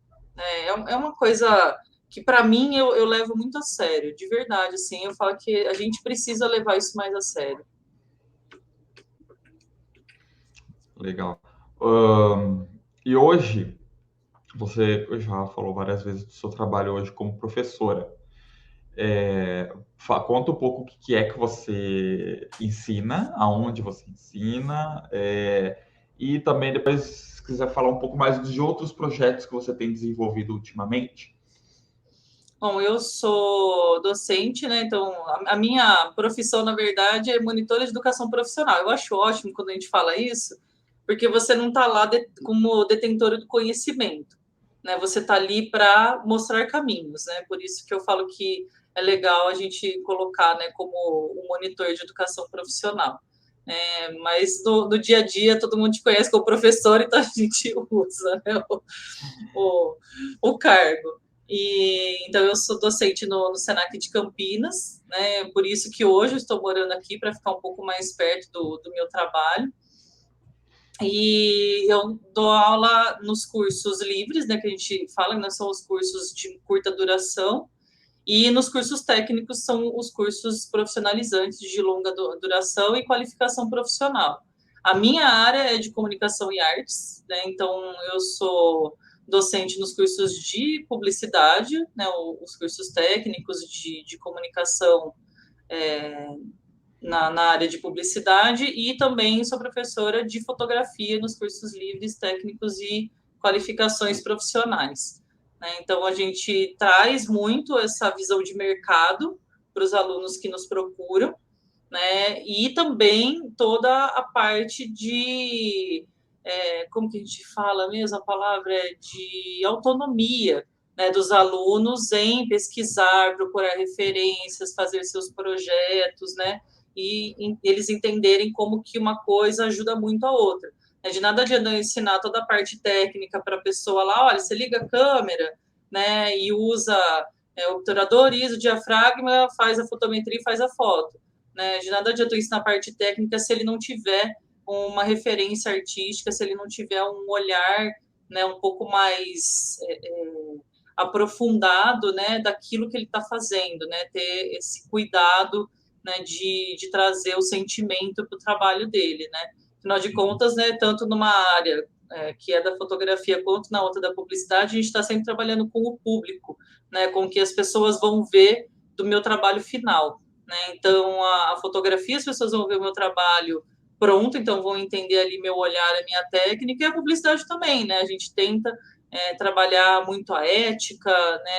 É uma coisa que, para mim, eu levo muito a sério, de verdade. Assim, eu falo que a gente precisa levar isso mais a sério. Legal. E hoje, você já falou várias vezes do seu trabalho hoje como professora. Conta um pouco o que é que você ensina, aonde você ensina, e também depois, se quiser falar um pouco mais de outros projetos que você tem desenvolvido ultimamente. Bom, eu sou docente, né? Então, a minha profissão, na verdade, é monitora de educação profissional. Eu acho ótimo quando a gente fala isso, porque você não está lá como detentora do conhecimento, né? Você está ali para mostrar caminhos, né? Por isso que eu falo que é legal a gente colocar, né, como um monitor de educação profissional. Mas no dia a dia todo mundo te conhece como professor, então a gente usa, né, o cargo. Então eu sou docente no Senac de Campinas, né? Por isso que hoje eu estou morando aqui para ficar um pouco mais perto do meu trabalho. E eu dou aula nos cursos livres, né? Que a gente fala, né? São os cursos de curta duração. E nos cursos técnicos são os cursos profissionalizantes de longa duração e qualificação profissional. A minha área é de comunicação e artes, né? Então eu sou docente nos cursos de publicidade, né? Os cursos técnicos de comunicação na área de publicidade, e também sou professora de fotografia nos cursos livres, técnicos e qualificações profissionais. Né? Então, a gente traz muito essa visão de mercado para os alunos que nos procuram, né? E também toda a parte de, como que a gente fala mesmo, a palavra é de autonomia, né, dos alunos em pesquisar, procurar referências, fazer seus projetos, né? E eles entenderem como que uma coisa ajuda muito a outra. De nada adianta eu ensinar toda a parte técnica para a pessoa lá, olha, você liga a câmera, né, e usa o obturador, ISO, o diafragma, faz a fotometria e faz a foto. Né? De nada adianta eu ensinar a parte técnica se ele não tiver uma referência artística, se ele não tiver um olhar, né, um pouco mais aprofundado, né, daquilo que ele está fazendo, né, ter esse cuidado, né, de trazer o sentimento para o trabalho dele, né. Afinal de contas, né, tanto numa área que é da fotografia quanto na outra da publicidade, a gente está sempre trabalhando com o público, né, com o que as pessoas vão ver do meu trabalho final. Né? Então, a fotografia, as pessoas vão ver o meu trabalho pronto, então vão entender ali meu olhar, a minha técnica, e a publicidade também, né? A gente tenta trabalhar muito a ética, né?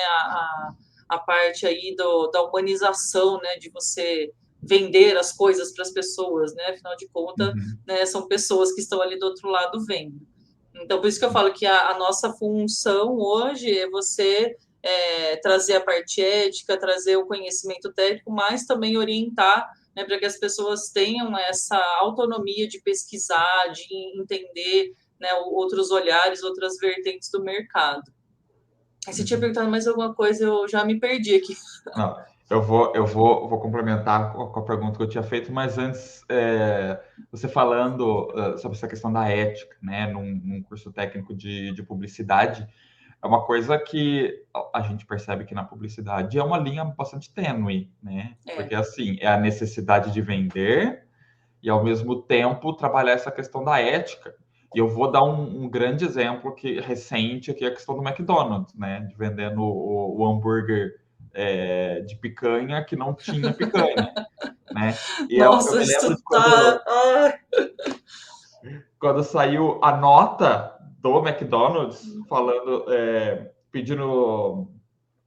A parte aí da humanização, né? De você vender as coisas para as pessoas, né? Afinal de contas, né, são pessoas que estão ali do outro lado vendo. Então, por isso que eu falo que a nossa função hoje é você trazer a parte ética, trazer o conhecimento técnico, mas também orientar, né, para que as pessoas tenham essa autonomia de pesquisar, de entender, né, outros olhares, outras vertentes do mercado. Você tinha perguntado mais alguma coisa, eu já me perdi aqui. Não, eu vou complementar com a pergunta que eu tinha feito, mas antes, você falando sobre essa questão da ética, né, num curso técnico de publicidade, é uma coisa que a gente percebe que na publicidade é uma linha bastante tênue, né? Porque, assim, é a necessidade de vender e, ao mesmo tempo, trabalhar essa questão da ética. E eu vou dar um grande exemplo recente, que é a questão do McDonald's, né? De vendendo o hambúrguer de picanha que não tinha picanha, né? E eu Nossa, me lembro isso de tá. quando saiu a nota do McDonald's falando, pedindo,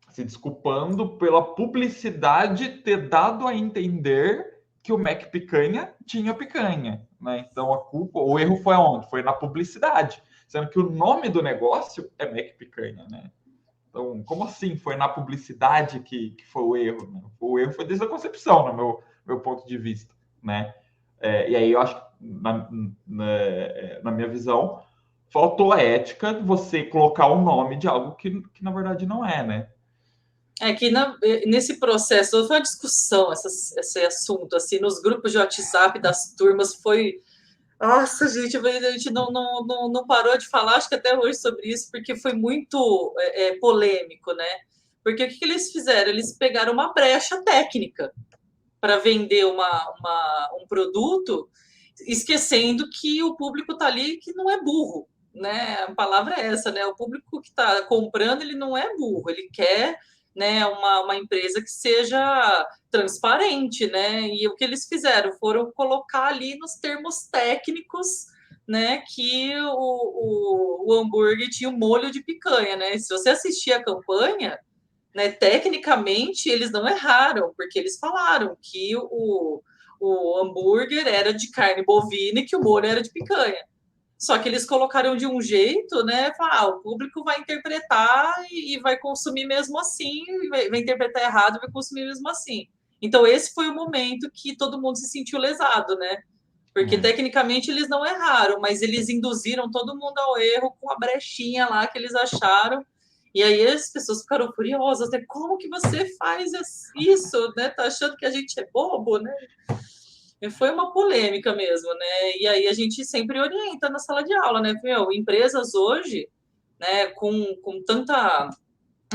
se desculpando pela publicidade ter dado a entender que o Mac Picanha tinha picanha, né? Então o erro foi aonde? Foi na publicidade, sendo que o nome do negócio é Mac Picanha, né? Então, como assim foi na publicidade que foi o erro? Né? O erro foi desde a concepção, no meu ponto de vista, né? E aí eu acho que, na minha visão, faltou a ética de você colocar o nome de algo que na verdade não é, né? É que nesse processo foi uma discussão esse assunto assim nos grupos de WhatsApp das turmas foi. Nossa, gente, a gente não parou de falar, acho que até hoje, sobre isso, porque foi muito polêmico, né? Porque o que eles fizeram? Eles pegaram uma brecha técnica para vender um produto, esquecendo que o público está ali que não é burro, né? A palavra é essa, né? O público que está comprando, ele não é burro, ele quer, né, uma empresa que seja transparente, né? E o que eles fizeram foram colocar ali nos termos técnicos, né, que o hambúrguer tinha o molho de picanha, né? Se você assistir a campanha, né, tecnicamente eles não erraram, porque eles falaram que o hambúrguer era de carne bovina e que o molho era de picanha. Só que eles colocaram de um jeito, né? O público vai interpretar e vai consumir mesmo assim, vai interpretar errado e vai consumir mesmo assim. Então, esse foi o momento que todo mundo se sentiu lesado, né? Porque tecnicamente eles não erraram, mas eles induziram todo mundo ao erro com a brechinha lá que eles acharam. E aí as pessoas ficaram furiosas, né? Como que você faz isso, né? Tá achando que a gente é bobo, né? E foi uma polêmica mesmo, né? E aí a gente sempre orienta na sala de aula, né? Meu, empresas hoje, né, com tanta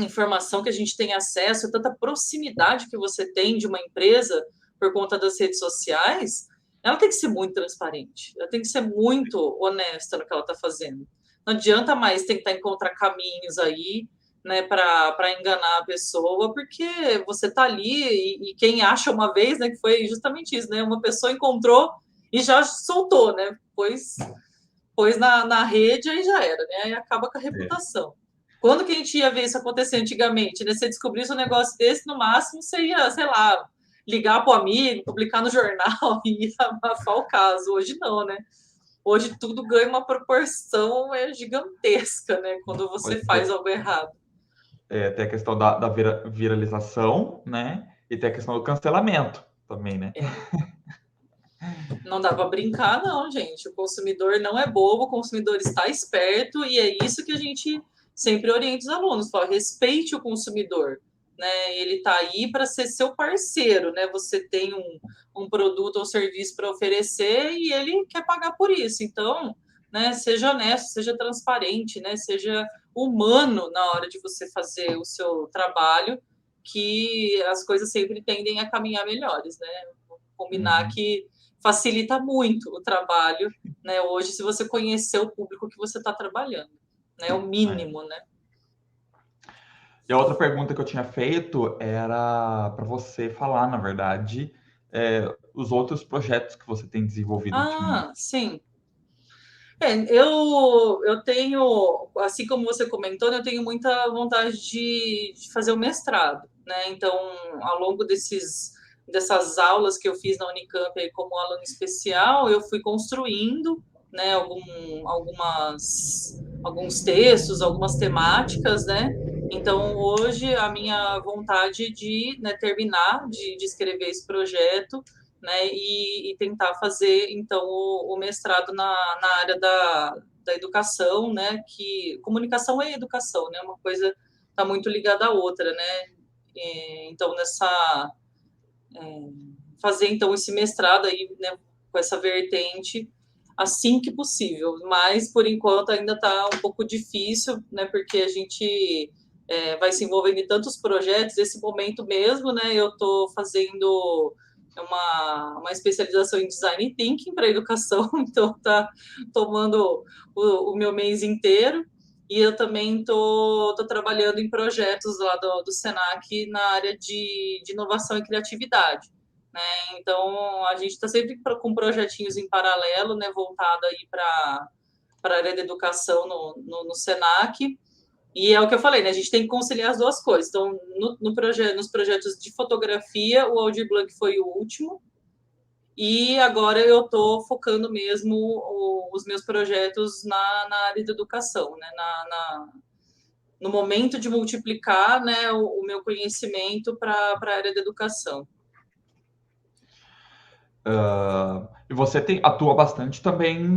informação que a gente tem acesso, tanta proximidade que você tem de uma empresa por conta das redes sociais, ela tem que ser muito transparente, ela tem que ser muito honesta no que ela está fazendo. Não adianta mais tentar encontrar caminhos aí, né, para enganar a pessoa, porque você está ali e quem acha uma vez, né, que foi justamente isso, né, uma pessoa encontrou e já soltou, né, pôs na rede aí já era, né, aí acaba com a reputação. Quando que a gente ia ver isso acontecer antigamente? Né? Você descobrisse um negócio desse, no máximo, você ia, sei lá, ligar para o amigo, publicar no jornal e ia abafar o caso. Hoje não, né? Hoje tudo ganha uma proporção gigantesca, né? Quando você faz algo errado. Tem a questão da viralização, né? E tem a questão do cancelamento também, né? Não dá para brincar, não, gente. O consumidor não é bobo, o consumidor está esperto e é isso que a gente sempre orienta os alunos. Fala, respeite o consumidor, né? Ele está aí para ser seu parceiro, né? Você tem um produto ou serviço para oferecer e ele quer pagar por isso. Então, né? Seja honesto, seja transparente, né? Seja humano na hora de você fazer o seu trabalho, que as coisas sempre tendem a caminhar melhores, né? Combinar que facilita muito o trabalho, né? Hoje, se você conhecer o público que você está trabalhando, né? É o mínimo, né? E a outra pergunta que eu tinha feito era para você falar, na verdade, os outros projetos que você tem desenvolvido ultimamente. Sim. Eu tenho, assim como você comentou, né, eu tenho muita vontade de fazer o mestrado, né? Então, ao longo dessas aulas que eu fiz na Unicamp aí, como aluno especial, eu fui construindo, né, alguns textos, algumas temáticas, né? Então, hoje, a minha vontade de, né, terminar de escrever esse projeto, né, e tentar fazer então o mestrado na área da educação, né, que comunicação é educação, né, uma coisa está muito ligada à outra, né, então fazer então esse mestrado aí, né, com essa vertente assim que possível, mas por enquanto ainda está um pouco difícil, né, porque a gente vai se envolvendo em tantos projetos. Esse momento mesmo, né, eu estou fazendo uma especialização em design thinking para educação, então está tomando o meu mês inteiro. e eu também tô trabalhando em projetos lá do Senac na área de inovação e criatividade, né? Então, a gente está sempre com projetinhos em paralelo, né, voltado aí para a área da educação no Senac, e é o que eu falei, né? A gente tem que conciliar as duas coisas. Então, nos projetos de fotografia, o Aldir Blanc foi o último, e agora eu estou focando mesmo os meus projetos na área da educação, né? No momento de multiplicar, né, o meu conhecimento para a área da educação. E você atua bastante também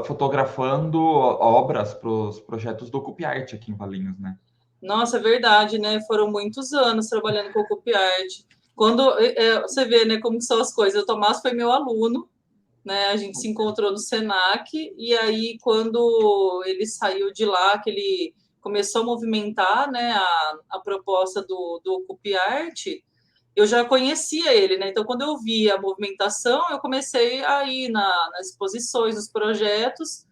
fotografando obras para os projetos do Copiart aqui em Valinhos, né? Nossa, é verdade, né? Foram muitos anos trabalhando com o Copiart. Quando você vê, né, como são as coisas. O Tomás foi meu aluno, né? A gente se encontrou no Senac, e aí, quando ele saiu de lá, que ele começou a movimentar, né, a proposta do Copiart, eu já conhecia ele, né? Então, quando eu vi a movimentação, eu comecei a ir nas exposições, nos projetos,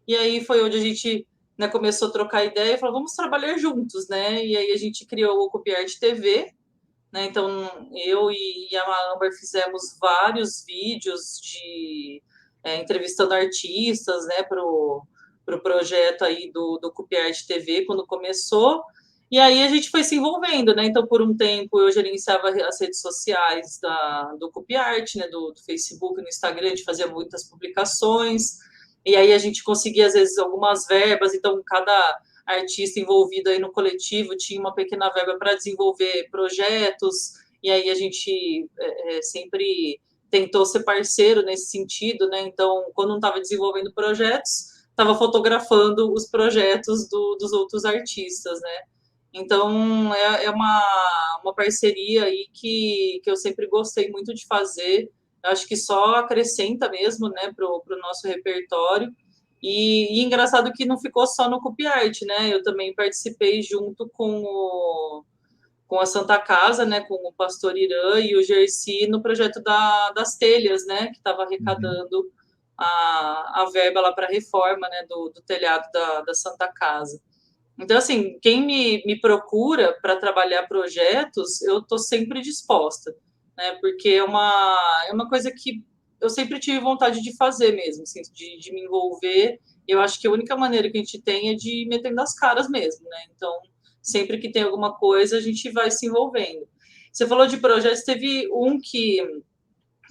e aí foi onde a gente, né, começou a trocar ideia e falou, vamos trabalhar juntos, né? E aí a gente criou o Copiart TV, né? Então, eu e a Amber fizemos vários vídeos entrevistando artistas, né, pro projeto aí do Copiart TV, quando começou. E aí a gente foi se envolvendo, né? Então, por um tempo, eu gerenciava as redes sociais do Copiart, né, do Facebook, no Instagram, a gente fazia muitas publicações, e aí a gente conseguia, às vezes, algumas verbas, então cada artista envolvido aí no coletivo tinha uma pequena verba para desenvolver projetos, e aí a gente sempre tentou ser parceiro nesse sentido, né? Então, quando não estava desenvolvendo projetos, estava fotografando os projetos dos outros artistas, né? Então, é uma parceria aí que eu sempre gostei muito de fazer. Eu acho que só acrescenta mesmo, né, pro nosso repertório. E engraçado que não ficou só no Copiart, né? Eu também participei junto com a Santa Casa, né, com o Pastor Irã e o Gersi no projeto das telhas, né, que estava arrecadando a verba lá para a reforma, né, do telhado da Santa Casa. Então, assim, quem me procura para trabalhar projetos, eu estou sempre disposta, né? Porque é uma coisa que eu sempre tive vontade de fazer mesmo, assim, de me envolver. Eu acho que a única maneira que a gente tem é de ir metendo as caras mesmo, né? Então, sempre que tem alguma coisa, a gente vai se envolvendo. Você falou de projetos, teve um que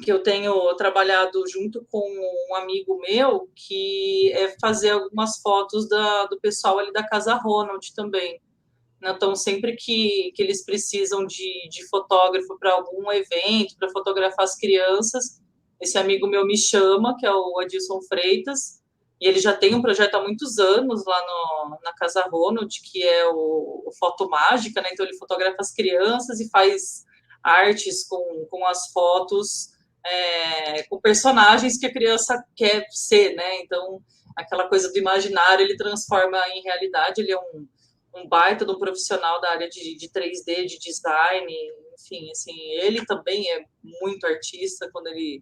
eu tenho trabalhado junto com um amigo meu, que é fazer algumas fotos do pessoal ali da Casa Ronald também. Então, sempre que eles precisam de fotógrafo para algum evento, para fotografar as crianças, esse amigo meu me chama, que é o Adilson Freitas, e ele já tem um projeto há muitos anos lá na Casa Ronald, que é o Foto Mágica, né? Então, ele fotografa as crianças e faz artes com as fotos, com personagens que a criança quer ser, né? Então, aquela coisa do imaginário, ele transforma em realidade, ele é um baita de um profissional da área de 3D, de design, enfim, assim, ele também é muito artista quando ele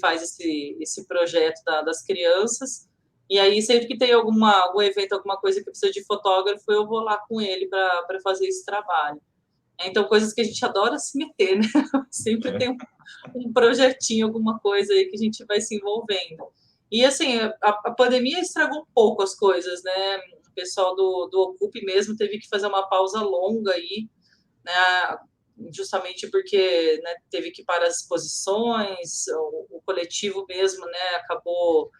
faz esse projeto das crianças. E aí, sempre que tem algum evento, alguma coisa que precisa de fotógrafo, eu vou lá com ele para fazer esse trabalho. Então, coisas que a gente adora se meter, né? Sempre tem um projetinho, alguma coisa aí que a gente vai se envolvendo. E, assim, a pandemia estragou um pouco as coisas, né? O pessoal do Ocupe mesmo teve que fazer uma pausa longa aí, né? Justamente porque, né, teve que parar as exposições, o coletivo mesmo, né, acabou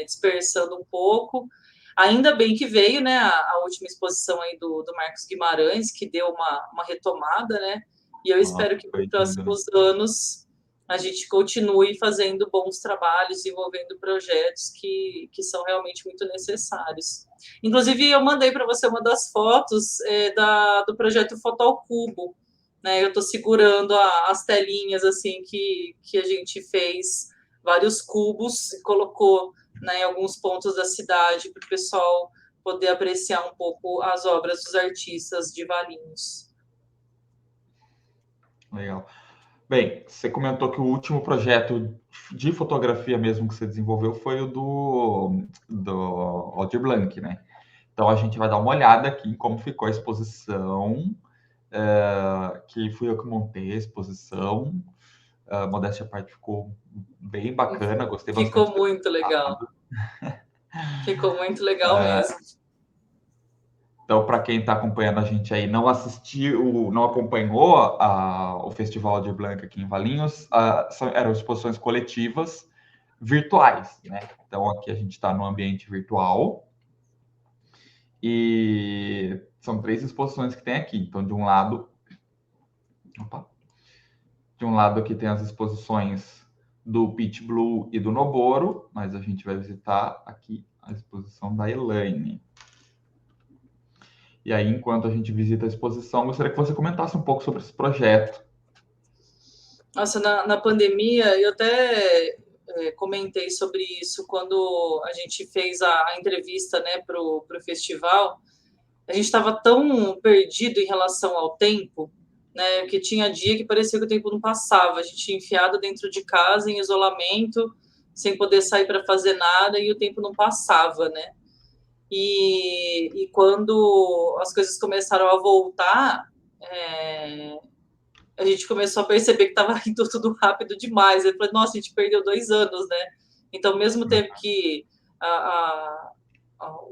dispersando um pouco. Ainda bem que veio, né, a última exposição aí do Marcos Guimarães, que deu uma retomada, né, e eu espero que nos próximos anos a gente continue fazendo bons trabalhos, desenvolvendo projetos que são realmente muito necessários. Inclusive, eu mandei para você uma das fotos do projeto Foto ao Cubo, né? Eu estou segurando as telinhas assim que a gente fez, vários cubos, e colocou, né, em alguns pontos da cidade para o pessoal poder apreciar um pouco as obras dos artistas de Valinhos. Legal. Bem, você comentou que o último projeto de fotografia mesmo que você desenvolveu foi o do Aldir Blanc, né? Então, a gente vai dar uma olhada aqui em como ficou a exposição, que fui eu que montei a exposição. Modéstia à parte, ficou bem bacana, gostei bastante. Ficou muito legal. Ficou muito legal mesmo. Então, para quem está acompanhando a gente aí, não assistiu, não acompanhou o Festival de Blanca aqui em Valinhos, eram exposições coletivas virtuais, né? Então, aqui a gente está no ambiente virtual e são 3 exposições que tem aqui. Então, de um lado aqui tem as exposições do Pitch Blue e do Noboro, mas a gente vai visitar aqui a exposição da Elaine. E aí, enquanto a gente visita a exposição, gostaria que você comentasse um pouco sobre esse projeto. Nossa, na pandemia, eu até comentei sobre isso quando a gente fez a entrevista, né, para o festival. A gente estava tão perdido em relação ao tempo, né, que tinha dia que parecia que o tempo não passava. A gente tinha enfiado dentro de casa, em isolamento, sem poder sair para fazer nada, e o tempo não passava, né? E quando as coisas começaram a voltar, a gente começou a perceber que estava indo tudo rápido demais. Eu falei, nossa, a gente perdeu 2 anos, né? Então, ao mesmo tempo que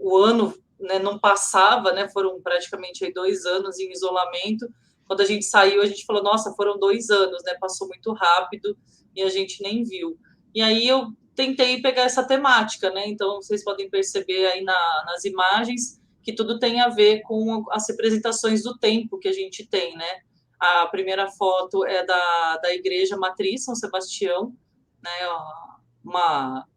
o ano, né, não passava, né? Foram praticamente aí 2 anos em isolamento. Quando a gente saiu, a gente falou, nossa, foram 2 anos, né? Passou muito rápido e a gente nem viu. E aí eu tentei pegar essa temática, né? Então, vocês podem perceber aí nas imagens que tudo tem a ver com as representações do tempo que a gente tem, né? A primeira foto é da Igreja Matriz São Sebastião, né? Uma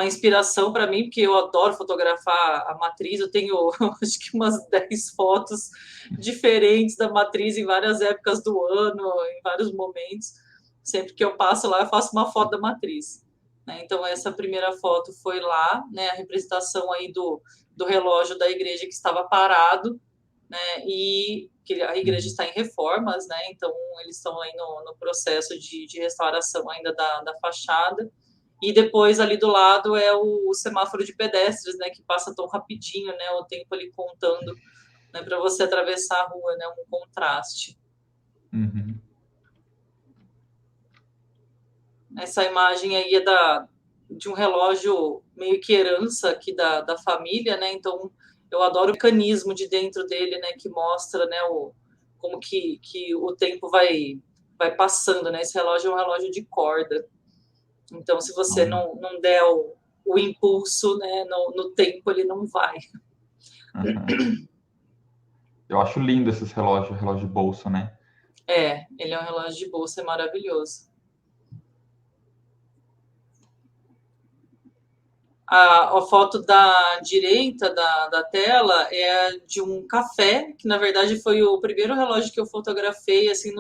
inspiração para mim, porque eu adoro fotografar a matriz. Eu tenho, acho que umas 10 fotos diferentes da matriz em várias épocas do ano, em vários momentos. Sempre que eu passo lá, eu faço uma foto da matriz. Né? Então, essa primeira foto foi lá, né? A representação aí do relógio da igreja que estava parado, né? E que a igreja está em reformas, né? Então, eles estão aí no processo de restauração ainda da fachada. E depois, ali do lado, é o semáforo de pedestres, né? Que passa tão rapidinho, né? O tempo ali contando, né? Para você atravessar a rua, né? Um contraste. Uhum. Essa imagem aí é de um relógio meio que herança aqui da família, né? Então, eu adoro o mecanismo de dentro dele, né? Que mostra, né? Como que o tempo vai passando, né? Esse relógio é um relógio de corda. Então, se você não der o impulso, né? No tempo, ele não vai. Uhum. Eu acho lindo esses relógio de bolso, né? Ele é um relógio de bolsa, é maravilhoso. A foto da direita da tela é de um café, que na verdade foi o primeiro relógio que eu fotografei, assim,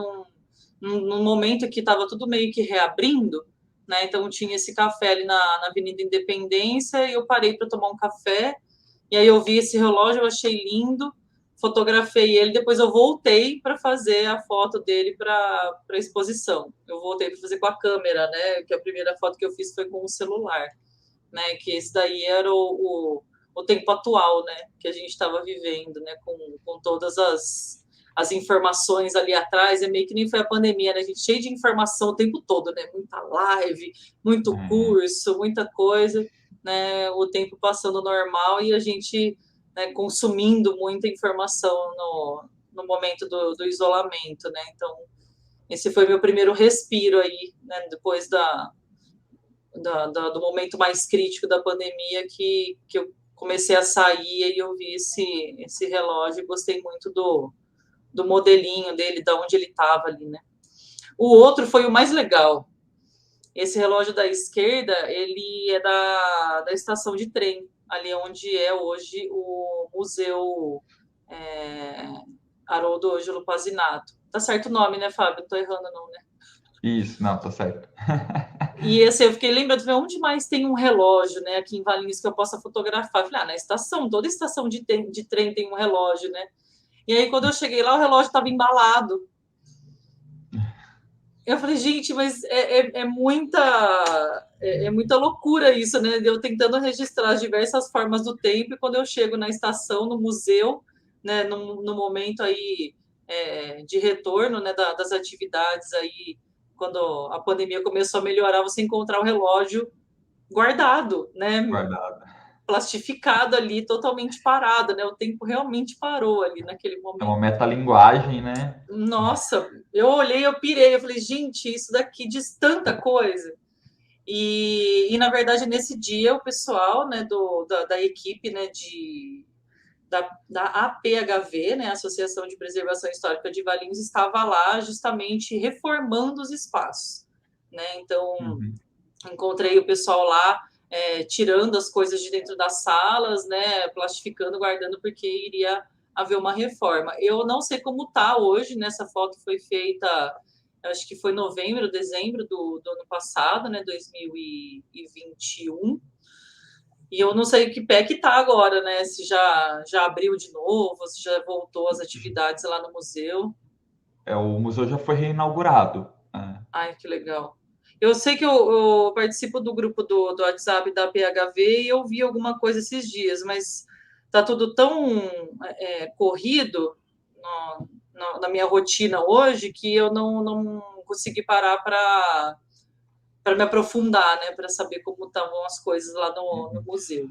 num momento que estava tudo meio que reabrindo, né? Então tinha esse café ali na Avenida Independência e eu parei para tomar um café, e aí eu vi esse relógio, eu achei lindo, fotografei ele, depois eu voltei para fazer a foto dele para a exposição. Eu voltei para fazer com a câmera, né? Que a primeira foto que eu fiz foi com o celular. Né, que esse daí era o tempo atual, né, que a gente estava vivendo, né, com todas as informações ali atrás. É meio que nem foi a pandemia, né, a gente cheio de informação o tempo todo, né, muita live, muito curso, muita coisa, né, o tempo passando normal e a gente, né, consumindo muita informação no momento do isolamento, né. Então esse foi meu primeiro respiro aí, né, depois do momento mais crítico da pandemia, que eu comecei a sair e eu vi esse relógio e gostei muito do modelinho dele, de onde ele estava ali, né? O outro foi o mais legal. Esse relógio da esquerda, ele é da estação de trem, ali onde é hoje o Museu Haroldo Ângelo Pazinato. Tá certo o nome, né, Fábio? Não tô errando não, né? Isso, não, tá certo. E assim, eu fiquei lembrando, onde mais tem um relógio, né, aqui em Valinhos que eu possa fotografar? Eu falei, na estação, toda estação de trem tem um relógio, né? E aí, quando eu cheguei lá, o relógio estava embalado. Eu falei, gente, mas é muita É muita loucura isso, né? Eu tentando registrar as diversas formas do tempo, e quando eu chego na estação, no museu, né, no momento aí de retorno, né, das atividades aí, quando a pandemia começou a melhorar, você encontrar o relógio guardado, né, Guardado. plastificado ali, totalmente parado, né? O tempo realmente parou ali naquele É uma momento. metalinguagem, né? Nossa, eu olhei, eu pirei, eu falei, gente, isso daqui diz tanta coisa. E na verdade, nesse dia, o pessoal, né, da equipe, né, da APHV, né, Associação de Preservação Histórica de Valinhos, estava lá justamente reformando os espaços, né? Então, Uhum. encontrei o pessoal lá tirando as coisas de dentro das salas, né, plastificando, guardando, porque iria haver uma reforma. Eu não sei como está hoje, né, essa foto foi feita, acho que foi novembro, dezembro do ano passado, né, 2021, e eu não sei que pé que está agora, né, se já abriu de novo, se já voltou às atividades lá no museu. O museu já foi reinaugurado. Ai, que legal. Eu sei que eu participo do grupo do WhatsApp da PHV e eu vi alguma coisa esses dias, mas tá tudo tão corrido na minha rotina hoje que eu não consegui parar para me aprofundar, né, para saber como estavam as coisas lá no museu.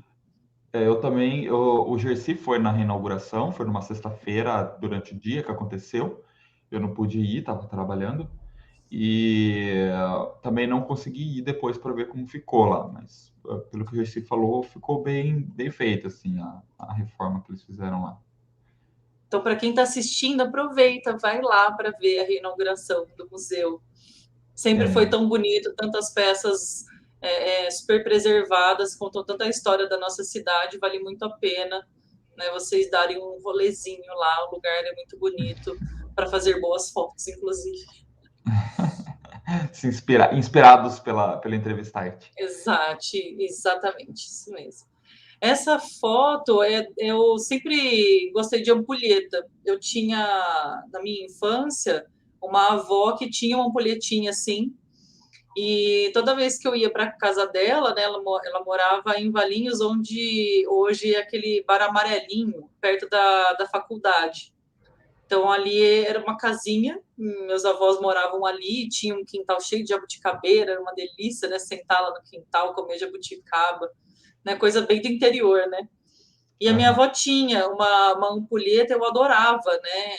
Eu também, o Gersi foi na reinauguração, foi numa sexta-feira durante o dia que aconteceu. Eu não pude ir, estava trabalhando. E também não consegui ir depois para ver como ficou lá, mas pelo que o Gersi falou, ficou bem feita assim, a reforma que eles fizeram lá. Então, para quem está assistindo, aproveita, vai lá para ver a reinauguração do museu. Sempre foi É, tão bonito, tantas peças super preservadas, contam tanta história da nossa cidade, vale muito a pena, né, vocês darem um rolezinho lá, o lugar é muito bonito, para fazer boas fotos, inclusive. inspirados pela entrevistarte. Exatamente, isso mesmo. Essa foto, eu sempre gostei de ampulheta. Eu tinha, na minha infância, uma avó que tinha uma ampulhetinha assim, e toda vez que eu ia para a casa dela, né, ela morava em Valinhos, onde hoje é aquele bar amarelinho, perto da faculdade. Então, ali era uma casinha, meus avós moravam ali, tinha um quintal cheio de jabuticabeira, era uma delícia, né, sentar lá no quintal, comer jabuticaba, né, coisa bem do interior, né. E a minha Uhum. avó tinha uma ampulheta, eu adorava, né,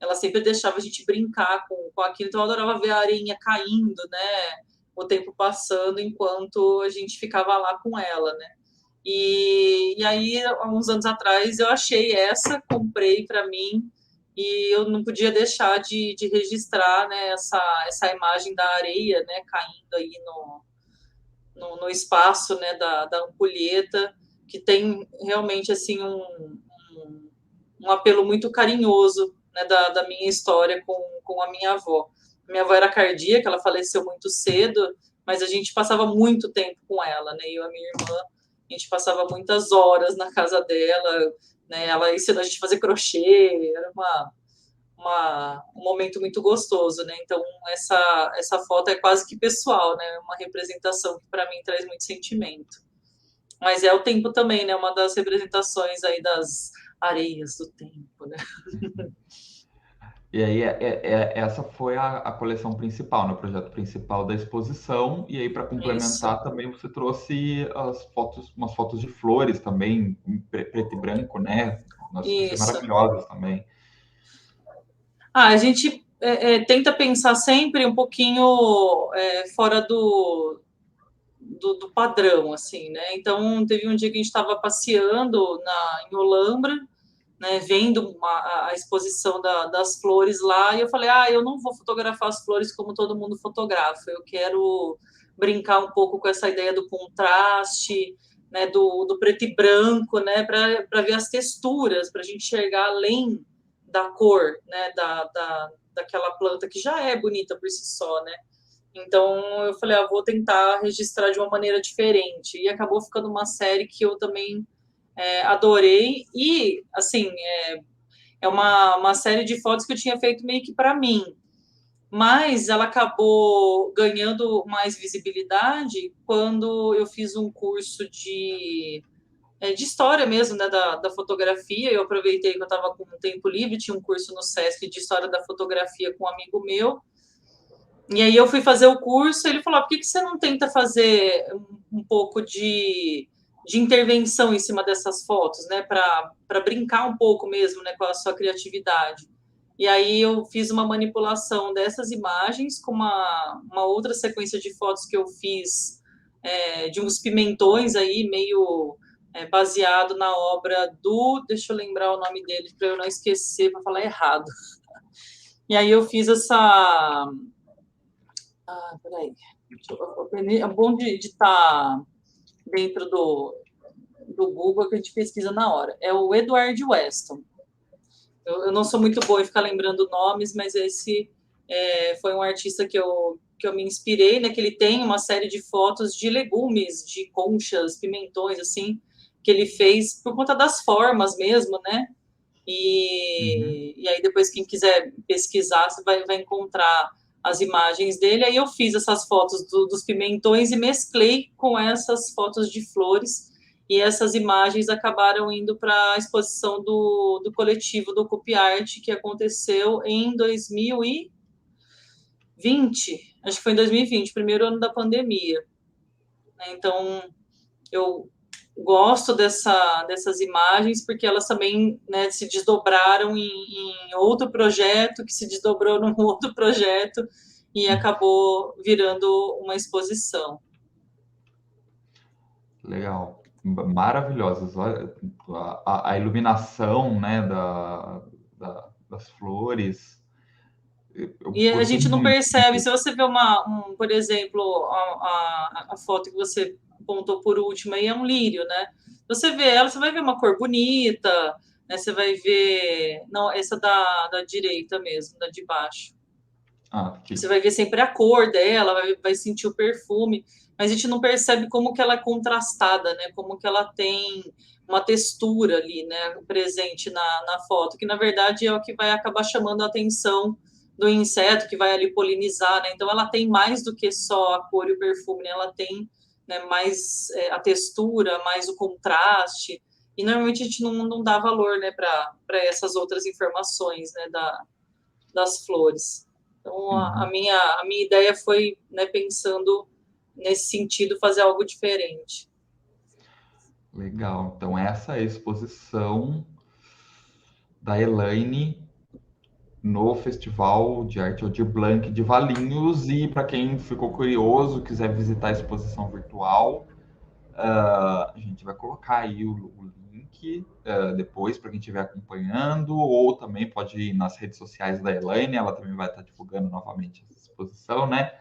ela sempre deixava a gente brincar com aquilo, então eu adorava ver a areinha caindo, né, o tempo passando enquanto a gente ficava lá com ela, né. E aí, há uns anos atrás, eu achei essa, comprei para mim, e eu não podia deixar de registrar, né, essa imagem da areia, né, caindo aí no espaço, né, da ampulheta, que tem realmente assim um apelo muito carinhoso, né, da minha história com a minha avó. Minha avó era cardíaca, ela faleceu muito cedo, mas a gente passava muito tempo com ela, né? Eu e a minha irmã, a gente passava muitas horas na casa dela, né? Ela ensinou a gente a fazer crochê, era um momento muito gostoso, né? Então, essa foto é quase que pessoal, né? Uma representação que para mim traz muito sentimento. Mas é o tempo também, né? Uma das representações aí das areias do tempo, né? E aí essa foi a coleção principal, né, o projeto principal da exposição. E aí para Isso, complementar também você trouxe as fotos, umas fotos de flores também, em preto e branco, né? Nossa, achei isso. maravilhosas também. A gente tenta pensar sempre um pouquinho fora do padrão, assim, né? Então, teve um dia que a gente estava passeando em Olambra, né, vendo a exposição das flores lá, e eu falei, eu não vou fotografar as flores como todo mundo fotografa, eu quero brincar um pouco com essa ideia do contraste, né, do preto e branco, né, para ver as texturas, para a gente enxergar além da cor, né, daquela planta que já é bonita por si só, né. Então eu falei, vou tentar registrar de uma maneira diferente, e acabou ficando uma série que eu também adorei, e assim, é uma série de fotos que eu tinha feito meio que para mim, mas ela acabou ganhando mais visibilidade quando eu fiz um curso de história mesmo, né, da fotografia. Eu aproveitei que eu estava com um tempo livre, tinha um curso no SESC de história da fotografia com um amigo meu, e aí eu fui fazer o curso, ele falou, por que você não tenta fazer um pouco de intervenção em cima dessas fotos, né, para brincar um pouco mesmo, né, com a sua criatividade. E aí eu fiz uma manipulação dessas imagens com uma outra sequência de fotos que eu fiz de uns pimentões aí, meio baseado na obra deixa eu lembrar o nome dele, para eu não esquecer, para falar errado. E aí eu fiz essa... peraí. É bom de estar dentro do Google que a gente pesquisa na hora. É o Edward Weston. Eu não sou muito boa em ficar lembrando nomes, mas esse foi um artista que eu me inspirei, né? Que ele tem uma série de fotos de legumes, de conchas, pimentões, assim, que ele fez por conta das formas mesmo, né? E aí depois quem quiser pesquisar, você vai encontrar as imagens dele. Aí eu fiz essas fotos dos pimentões e mesclei com essas fotos de flores, e essas imagens acabaram indo para a exposição do coletivo do Copiarte, que aconteceu em 2020, acho que foi em 2020, primeiro ano da pandemia. Então, eu gosto dessas imagens, porque elas também, né, se desdobraram em outro projeto, que se desdobrou num outro projeto, e acabou virando uma exposição. Legal, maravilhosas. Olha, a iluminação, né, das flores. Eu E a gostei gente não muito. percebe, se você vê por exemplo, a foto que você apontou por último aí é um lírio, né? Você vê ela, você vai ver uma cor bonita, né? Você vai ver. Não, essa da direita mesmo, da de baixo. Você vai ver sempre a cor dela, vai sentir o perfume, mas a gente não percebe como que ela é contrastada, né? Como que ela tem uma textura ali, né? Presente na foto, que na verdade é o que vai acabar chamando a atenção do inseto que vai ali polinizar, né? Então ela tem mais do que só a cor e o perfume, né? Ela tem, né, mais a textura, mais o contraste, e normalmente a gente não dá valor, né, para essas outras informações, né, das flores. Então, a minha ideia foi, né, pensando nesse sentido, fazer algo diferente. Legal. Então, essa é a exposição da Elaine no Festival de Arte Aldir Blanc de Valinhos. E para quem ficou curioso, quiser visitar a exposição virtual, a gente vai colocar aí o link depois para quem estiver acompanhando, ou também pode ir nas redes sociais da Elaine, ela também vai estar divulgando novamente essa exposição, né?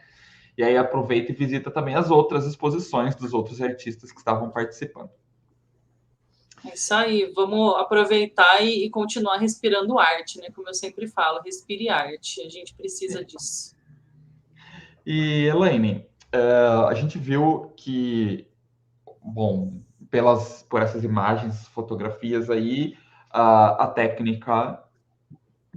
E aí aproveita e visita também as outras exposições dos outros artistas que estavam participando. É isso aí, vamos aproveitar e continuar respirando arte, né? Como eu sempre falo, respire arte, a gente precisa disso. E, Elaine, a gente viu que, bom, por essas imagens, fotografias aí, a técnica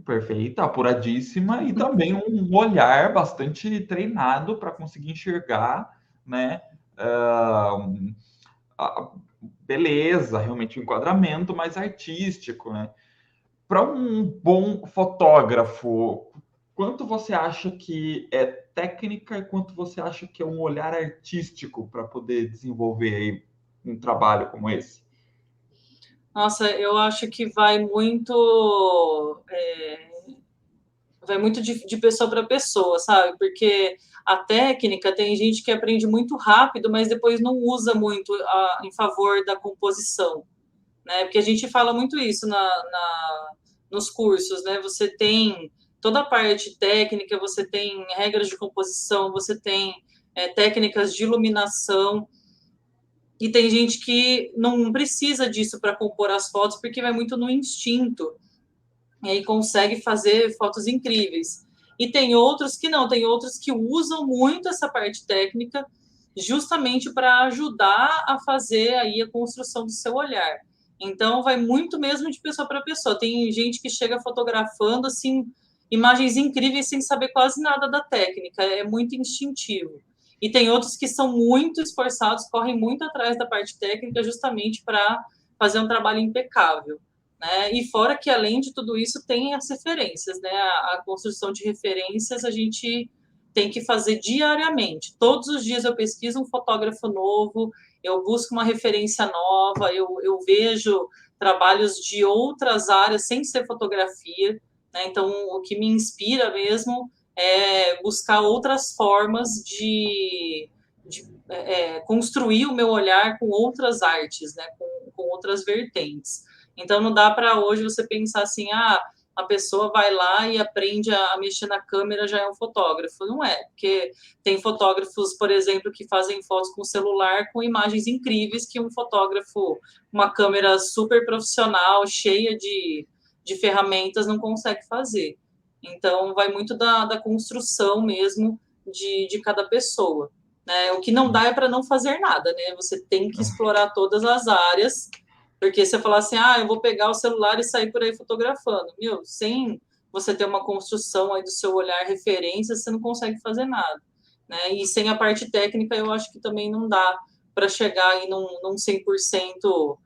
perfeita, apuradíssima, e também um olhar bastante treinado para conseguir enxergar, né, a beleza, realmente o enquadramento mais artístico, né? Para um bom fotógrafo, quanto você acha que é técnica e quanto você acha que é um olhar artístico para poder desenvolver aí um trabalho como esse? Nossa, eu acho que vai muito de pessoa para pessoa, sabe? Porque a técnica tem gente que aprende muito rápido, mas depois não usa muito em favor da composição, né? Porque a gente fala muito isso nos cursos, né? Você tem toda a parte técnica, você tem regras de composição, você tem técnicas de iluminação, e tem gente que não precisa disso para compor as fotos, porque vai muito no instinto, e aí consegue fazer fotos incríveis. E tem outros que não, tem outros que usam muito essa parte técnica justamente para ajudar a fazer aí a construção do seu olhar. Então vai muito mesmo de pessoa para pessoa. Tem gente que chega fotografando assim imagens incríveis sem saber quase nada da técnica, é muito instintivo. E tem outros que são muito esforçados, correm muito atrás da parte técnica justamente para fazer um trabalho impecável. Né? E fora que, além de tudo isso, tem as referências. Né? A construção de referências a gente tem que fazer diariamente. Todos os dias eu pesquiso um fotógrafo novo, eu busco uma referência nova, eu vejo trabalhos de outras áreas sem ser fotografia. Né? Então, o que me inspira mesmo é buscar outras formas de construir o meu olhar com outras artes, né? Com outras vertentes. Então, não dá para hoje você pensar assim, a pessoa vai lá e aprende a mexer na câmera, já é um fotógrafo. Não é, porque tem fotógrafos, por exemplo, que fazem fotos com celular com imagens incríveis que um fotógrafo, uma câmera super profissional, cheia de ferramentas, não consegue fazer. Então, vai muito da construção mesmo de cada pessoa. Né? O que não dá é para não fazer nada, né? Você tem que explorar todas as áreas, porque você falar assim, eu vou pegar o celular e sair por aí fotografando. Meu, sem você ter uma construção aí do seu olhar, referência, você não consegue fazer nada. Né? E sem a parte técnica, eu acho que também não dá para chegar aí num 100%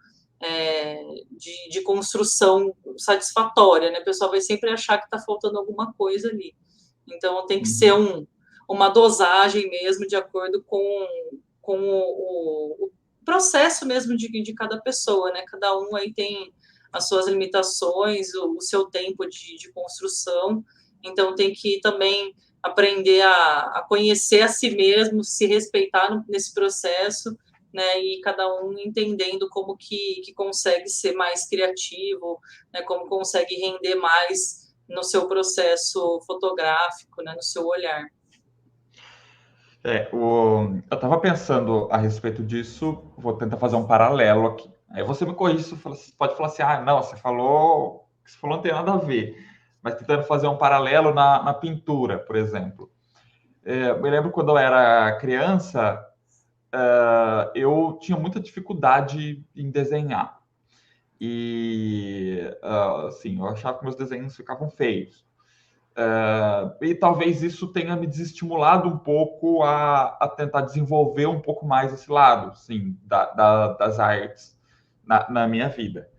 de construção satisfatória, né? O pessoal vai sempre achar que está faltando alguma coisa ali. Então, tem que ser uma dosagem mesmo, de acordo com o processo mesmo de cada pessoa, né? Cada um aí tem as suas limitações, o seu tempo de construção, então tem que também aprender a conhecer a si mesmo, se respeitar nesse processo, né? E cada um entendendo como que consegue ser mais criativo, né? Como consegue render mais no seu processo fotográfico, né? No seu olhar. Eu estava pensando a respeito disso, vou tentar fazer um paralelo aqui. Aí você me corrige, você pode falar assim, não, você falou não tem nada a ver, mas tentando fazer um paralelo na pintura, por exemplo. Me lembro quando eu era criança, eu tinha muita dificuldade em desenhar. E, assim, eu achava que meus desenhos ficavam feios. E talvez isso tenha me desestimulado um pouco a tentar desenvolver um pouco mais esse lado, sim, das artes na minha vida.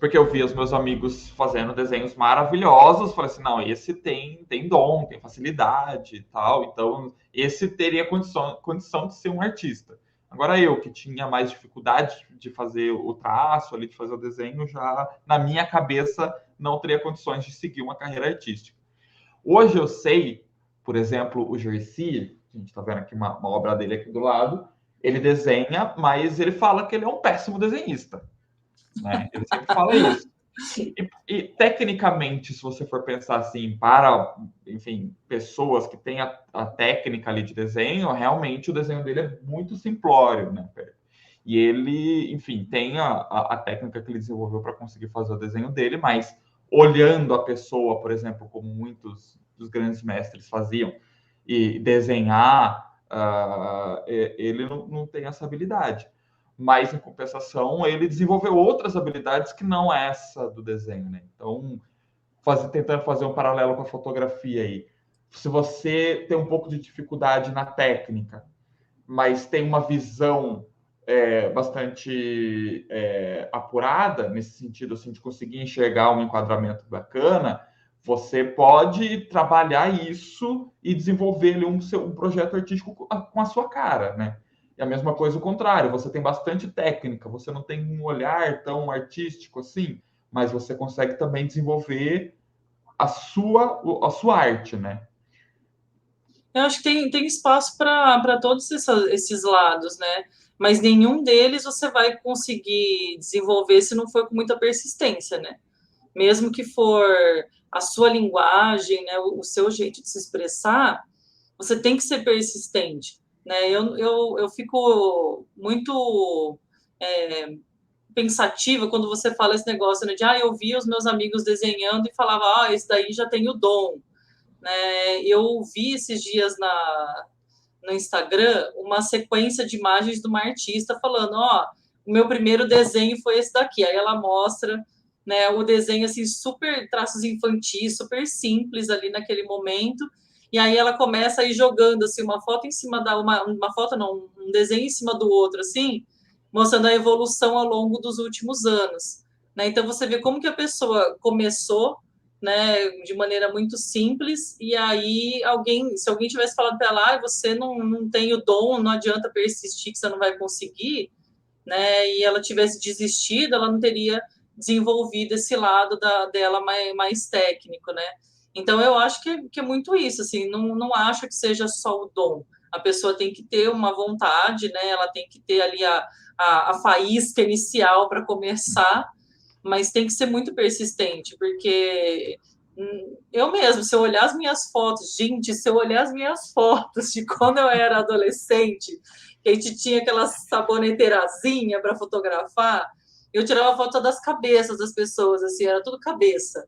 Porque eu via os meus amigos fazendo desenhos maravilhosos, falei assim, não, esse tem dom, tem facilidade e tal, então esse teria condição de ser um artista. Agora eu, que tinha mais dificuldade de fazer o traço, ali, de fazer o desenho, já na minha cabeça não teria condições de seguir uma carreira artística. Hoje eu sei, por exemplo, o Jersey, a gente está vendo aqui uma obra dele aqui do lado, ele desenha, mas ele fala que ele é um péssimo desenhista. Né? Ele sempre fala isso. E tecnicamente, se você for pensar assim, para, enfim, pessoas que têm a técnica ali de desenho, realmente o desenho dele é muito simplório, né? E ele, enfim, tem a técnica que ele desenvolveu para conseguir fazer o desenho dele, mas olhando a pessoa, por exemplo, como muitos dos grandes mestres faziam, e desenhar, ele não tem essa habilidade. Mas, em compensação, ele desenvolveu outras habilidades que não essa do desenho, né? Então, tentando fazer um paralelo com a fotografia aí. Se você tem um pouco de dificuldade na técnica, mas tem uma visão bastante apurada, nesse sentido assim, de conseguir enxergar um enquadramento bacana, você pode trabalhar isso e desenvolver um projeto artístico com a sua cara, né? E a mesma coisa o contrário, você tem bastante técnica, você não tem um olhar tão artístico assim, mas você consegue também desenvolver a sua arte, né? Eu acho que tem espaço para todos esses lados, né? Mas nenhum deles você vai conseguir desenvolver se não for com muita persistência, né? Mesmo que for a sua linguagem, né, o seu jeito de se expressar, você tem que ser persistente. Né? Eu fico muito pensativa quando você fala esse negócio, né, de eu via os meus amigos desenhando e falava, esse daí já tem o dom. Né? Eu vi esses dias no Instagram uma sequência de imagens de uma artista falando, o meu primeiro desenho foi esse daqui. Aí ela mostra né? O desenho, assim, super traços infantis, super simples ali naquele momento. E aí ela começa a ir jogando, assim, uma foto em cima da... Uma foto, não, um desenho em cima do outro, assim, mostrando a evolução ao longo dos últimos anos, né? Então, você vê como que a pessoa começou, né, de maneira muito simples, e aí se alguém tivesse falado para ela, você não tem o dom, não adianta persistir que você não vai conseguir, né, e ela tivesse desistido, ela não teria desenvolvido esse lado dela mais técnico, né? Então, eu acho que é muito isso, assim, não acho que seja só o dom. A pessoa tem que ter uma vontade, né? Ela tem que ter ali a faísca inicial para começar, mas tem que ser muito persistente, porque eu mesmo, se eu olhar as minhas fotos, gente, se eu olhar as minhas fotos de quando eu era adolescente, que a gente tinha aquela saboneteirazinha para fotografar, eu tirava foto das cabeças das pessoas, assim, era tudo cabeça.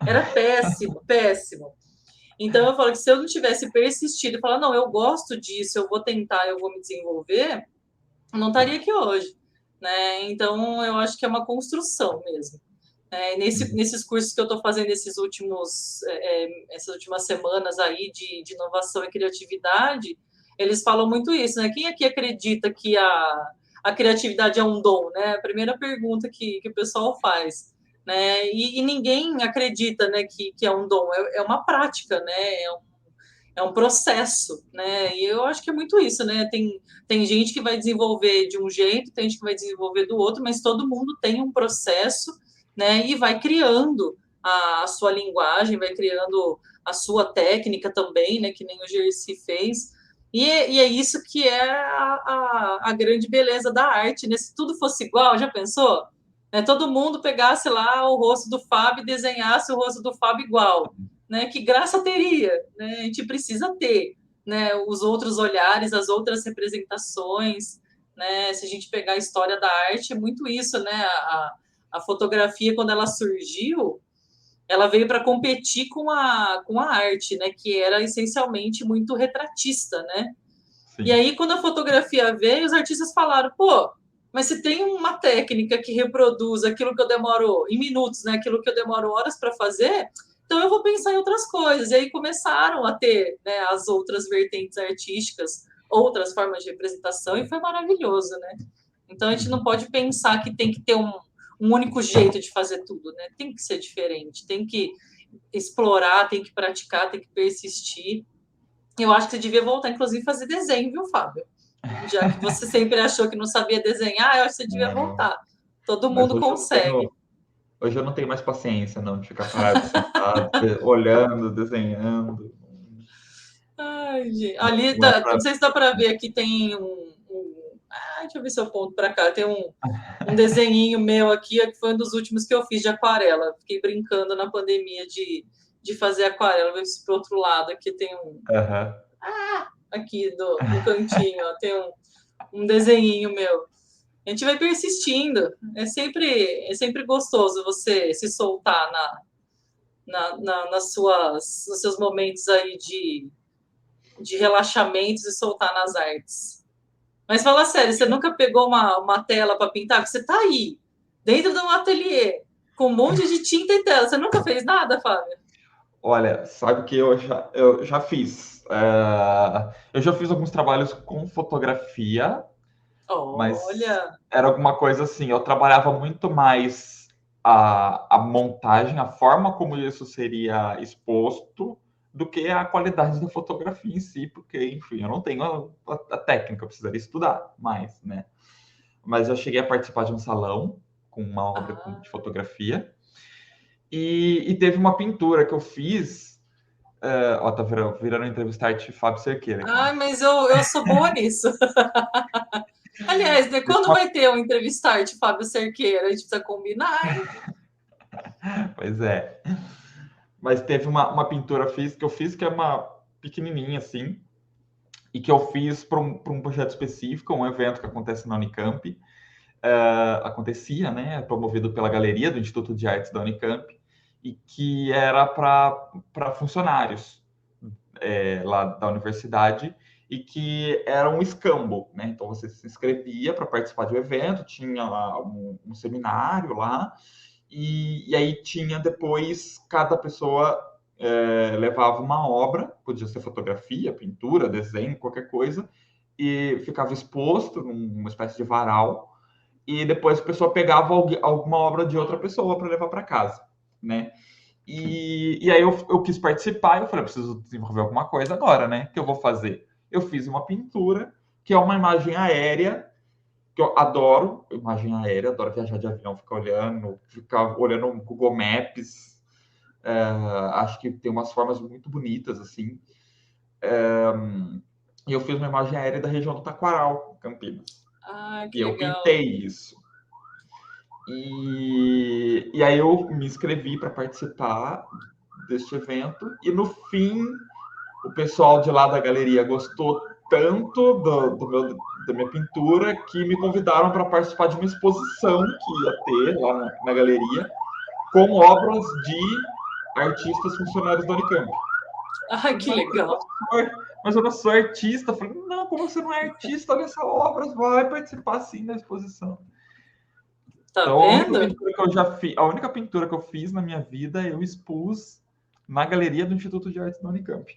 Era péssimo, péssimo. Então eu falo que se eu não tivesse persistido e falar, não, eu gosto disso, eu vou tentar, eu vou me desenvolver, eu não estaria aqui hoje, né? Então eu acho que é uma construção mesmo. Nesses cursos que eu estou fazendo essas últimas semanas aí de inovação e criatividade, eles falam muito isso, né? Quem aqui acredita que a criatividade é um dom, né? A primeira pergunta que o pessoal faz, né? E ninguém acredita, né, que é um dom, é uma prática, né? É um processo, né? E eu acho que é muito isso, né? Tem gente que vai desenvolver de um jeito, tem gente que vai desenvolver do outro, mas todo mundo tem um processo, né? E vai criando a sua linguagem, vai criando a sua técnica também, né? Que nem o Gersi fez. E é isso que é a grande beleza da arte, né? Se tudo fosse igual, já pensou? Todo mundo pegasse lá o rosto do Fábio e desenhasse o rosto do Fábio igual, né? Que graça teria, né? A gente precisa ter, né? Os outros olhares, as outras representações, né? Se a gente pegar a história da arte, é muito isso, né? A fotografia, quando ela surgiu, ela veio para competir com a arte, né? Que era essencialmente muito retratista, né? E Sim. aí, quando a fotografia veio, os artistas falaram, pô, mas se tem uma técnica que reproduz aquilo que eu demoro em minutos, né? Aquilo que eu demoro horas para fazer, então eu vou pensar em outras coisas. E aí começaram a ter, né, as outras vertentes artísticas, outras formas de representação, e foi maravilhoso, né? Então a gente não pode pensar que tem que ter um único jeito de fazer tudo, né? Tem que ser diferente, tem que explorar, tem que praticar, tem que persistir. Eu acho que você devia voltar, inclusive, a fazer desenho, viu, Fábio? Já que você sempre achou que não sabia desenhar, eu acho que você devia Não, voltar. Todo mas mundo consegue. hoje eu não tenho mais paciência, não, de ficar parado, sentado, olhando, desenhando. Ai, gente. Não, Ali, não é não pra... sei se dá para ver, aqui tem deixa eu ver se eu ponto para cá. Tem um desenhinho meu aqui, que foi um dos últimos que eu fiz de aquarela. Fiquei brincando na pandemia de fazer aquarela. Vou ver se pro outro lado aqui tem Aham. aqui no cantinho, ó, tem um desenhinho meu. A gente vai persistindo. É sempre gostoso você se soltar nos seus momentos aí de relaxamentos e soltar nas artes. Mas fala sério, você nunca pegou uma tela para pintar? Porque você está aí, dentro de um ateliê, com um monte de tinta e tela. Você nunca fez nada, Fábio? Olha, sabe que eu já fiz. Eu já fiz alguns trabalhos com fotografia, mas Olha, era alguma coisa assim. Eu trabalhava muito mais a montagem, a forma como isso seria exposto, do que a qualidade da fotografia em si, porque, enfim, eu não tenho a técnica, eu precisaria estudar mais, né? Mas eu cheguei a participar de um salão com uma obra ah, de fotografia. E teve uma pintura que eu fiz. Ó, tá virando entrevistar de Fábio Cerqueira aqui. ai, mas eu sou boa nisso. Aliás, né, quando vai ter um entrevistar de Fábio Cerqueira? A gente precisa combinar, hein? Pois é. Mas teve uma pintura que eu fiz que é uma pequenininha assim, e que eu fiz para um projeto específico, um evento que acontece na Unicamp. Acontecia, né? Promovido pela galeria do Instituto de Artes da Unicamp, e que era para funcionários lá da universidade, e que era um escambo, né? Então você se inscrevia para participar do evento, tinha lá um seminário lá, E aí tinha depois, cada pessoa levava uma obra, podia ser fotografia, pintura, desenho, qualquer coisa, e ficava exposto numa espécie de varal, e depois a pessoa pegava alguma obra de outra pessoa para levar para casa, né? E aí eu quis participar, e eu falei, eu preciso desenvolver alguma coisa agora, né? O que eu vou fazer? Eu fiz uma pintura, que é uma imagem aérea, que eu adoro, imagem aérea, adoro viajar de avião, ficar olhando um Google Maps, acho que tem umas formas muito bonitas, assim. E eu fiz uma imagem aérea da região do Taquaral, Campinas. Ah, que E eu legal. pintei isso. E aí eu me inscrevi para participar deste evento, e no fim o pessoal de lá da galeria gostou tanto da minha pintura que me convidaram para participar de uma exposição que ia ter lá na galeria com obras de artistas funcionários da Unicamp. Ah, que legal. Mas eu não sou artista. Eu falei, não, como você não é artista? Olha essa obra, vai participar sim da exposição. Tá Então, vendo? a única pintura que eu fiz na minha vida, eu expus na galeria do Instituto de Artes da Unicamp.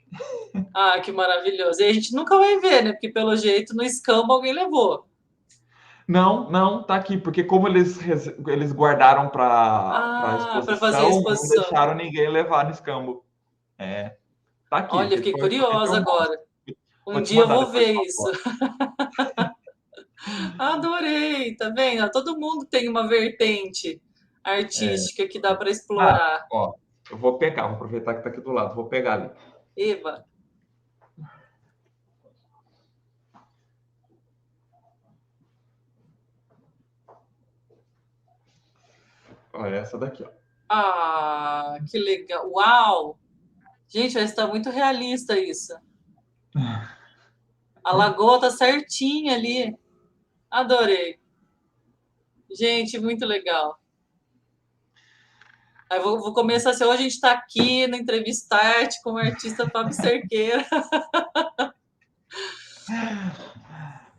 Ah, que maravilhoso. E a gente nunca vai ver, né? Porque pelo jeito no escambo alguém levou. Não, não, tá aqui, porque como eles guardaram para Ah, para fazer a exposição, não exposição. deixaram ninguém levar no escambo. É, tá aqui, Olha, eu fiquei depois curiosa eu mostro. agora. Um Vou te dia eu mandar vou depois ver uma isso. foto. Adorei, tá vendo? Todo mundo tem uma vertente É, artística que dá para ah, explorar. ó, eu vou aproveitar que tá aqui do lado, vou pegar ali. Eva, Olha essa daqui, ó. ah, que legal. Uau! Gente, vai estar muito realista isso. A lagoa tá certinha ali. Adorei. Gente, muito legal. Aí vou começar assim, hoje a gente está aqui no Entrevistarte com o artista Fábio Cerqueira.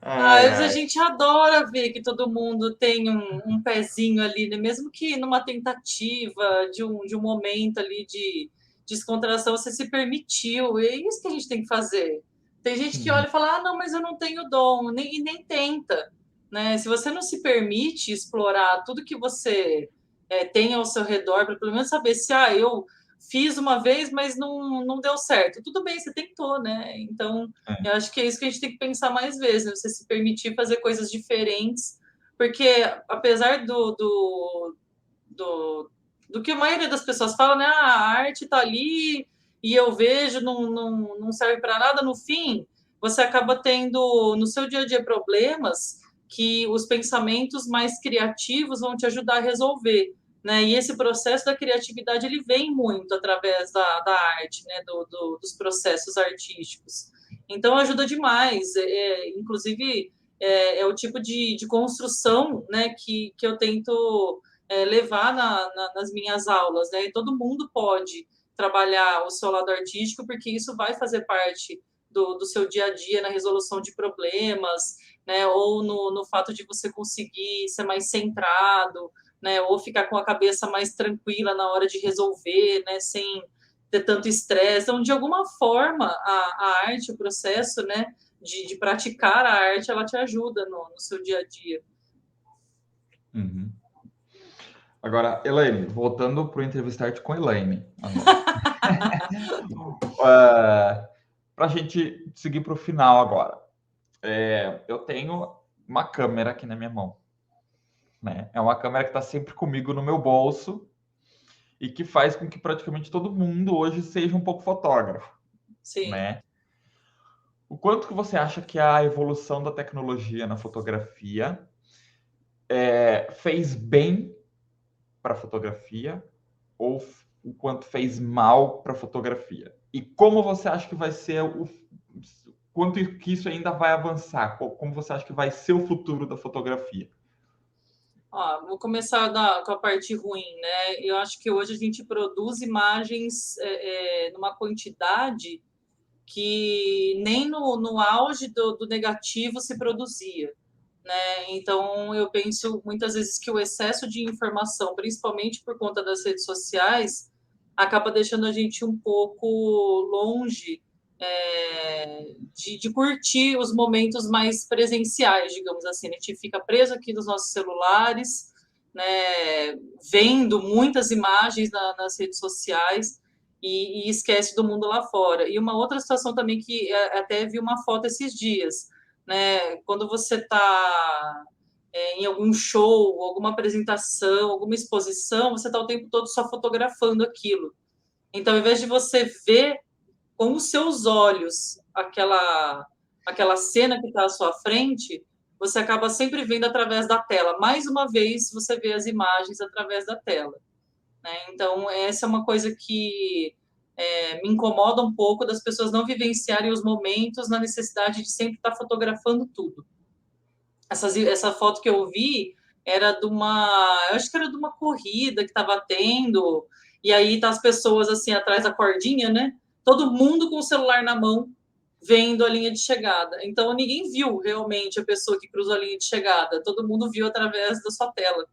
Ai, Mas a ai. gente adora ver que todo mundo tem um pezinho ali, né? Mesmo que numa tentativa de um momento ali de descontração, você se permitiu. E é isso que a gente tem que fazer. Tem gente que olha e fala, ah, não, mas eu não tenho dom, e nem tenta. Né? Se você não se permite explorar tudo que você tem ao seu redor, para pelo menos saber se eu fiz uma vez, mas não deu certo. Tudo bem, você tentou, né? Então, eu acho que é isso que a gente tem que pensar mais vezes, né? Você se permitir fazer coisas diferentes, porque apesar do que a maioria das pessoas fala, né? Ah, a arte está ali e eu vejo, não serve para nada, no fim, você acaba tendo no seu dia a dia problemas que os pensamentos mais criativos vão te ajudar a resolver. Né? E esse processo da criatividade ele vem muito através da arte, né? Dos processos artísticos. Então ajuda demais, inclusive é o tipo de construção, né, que eu tento levar nas minhas aulas, né? E todo mundo pode trabalhar o seu lado artístico, porque isso vai fazer parte do seu dia a dia na resolução de problemas, né? Ou no fato de você conseguir ser mais centrado, né? Ou ficar com a cabeça mais tranquila na hora de resolver, né? Sem ter tanto estresse. Então, de alguma forma, a arte, o processo, né? De praticar a arte, ela te ajuda no seu dia a dia. Uhum. Agora, Elaine, voltando para o Entrevistarte com Elaine agora. Para a gente seguir para o final agora. Eu tenho uma câmera aqui na minha mão. Né? É uma câmera que está sempre comigo no meu bolso e que faz com que praticamente todo mundo hoje seja um pouco fotógrafo. Sim. Né? O quanto que você acha que a evolução da tecnologia na fotografia fez bem para a fotografia ou o quanto fez mal para a fotografia? E como você acha que vai ser quanto que isso ainda vai avançar? Como você acha que vai ser o futuro da fotografia? Vou começar com a parte ruim, né? Eu acho que hoje a gente produz imagens numa quantidade que nem no auge do negativo se produzia. né? Então, eu penso muitas vezes que o excesso de informação, principalmente por conta das redes sociais, acaba deixando a gente um pouco longe de curtir os momentos mais presenciais, digamos assim. A gente fica preso aqui nos nossos celulares, né, vendo muitas imagens nas redes sociais e esquece do mundo lá fora. E uma outra situação também que até vi uma foto esses dias, né? Quando você está em algum show, alguma apresentação, alguma exposição, você está o tempo todo só fotografando aquilo. Então, ao invés de você ver com os seus olhos aquela cena que está à sua frente, você acaba sempre vendo através da tela. Mais uma vez, você vê as imagens através da tela, né? Então, essa é uma coisa que me incomoda um pouco das pessoas não vivenciarem os momentos na necessidade de sempre estar fotografando tudo. Essa foto que eu vi era eu acho que era de uma corrida que estava tendo, e aí tá as pessoas assim atrás da cordinha, né? Todo mundo com o celular na mão, vendo a linha de chegada. Então ninguém viu realmente a pessoa que cruzou a linha de chegada, todo mundo viu através da sua tela,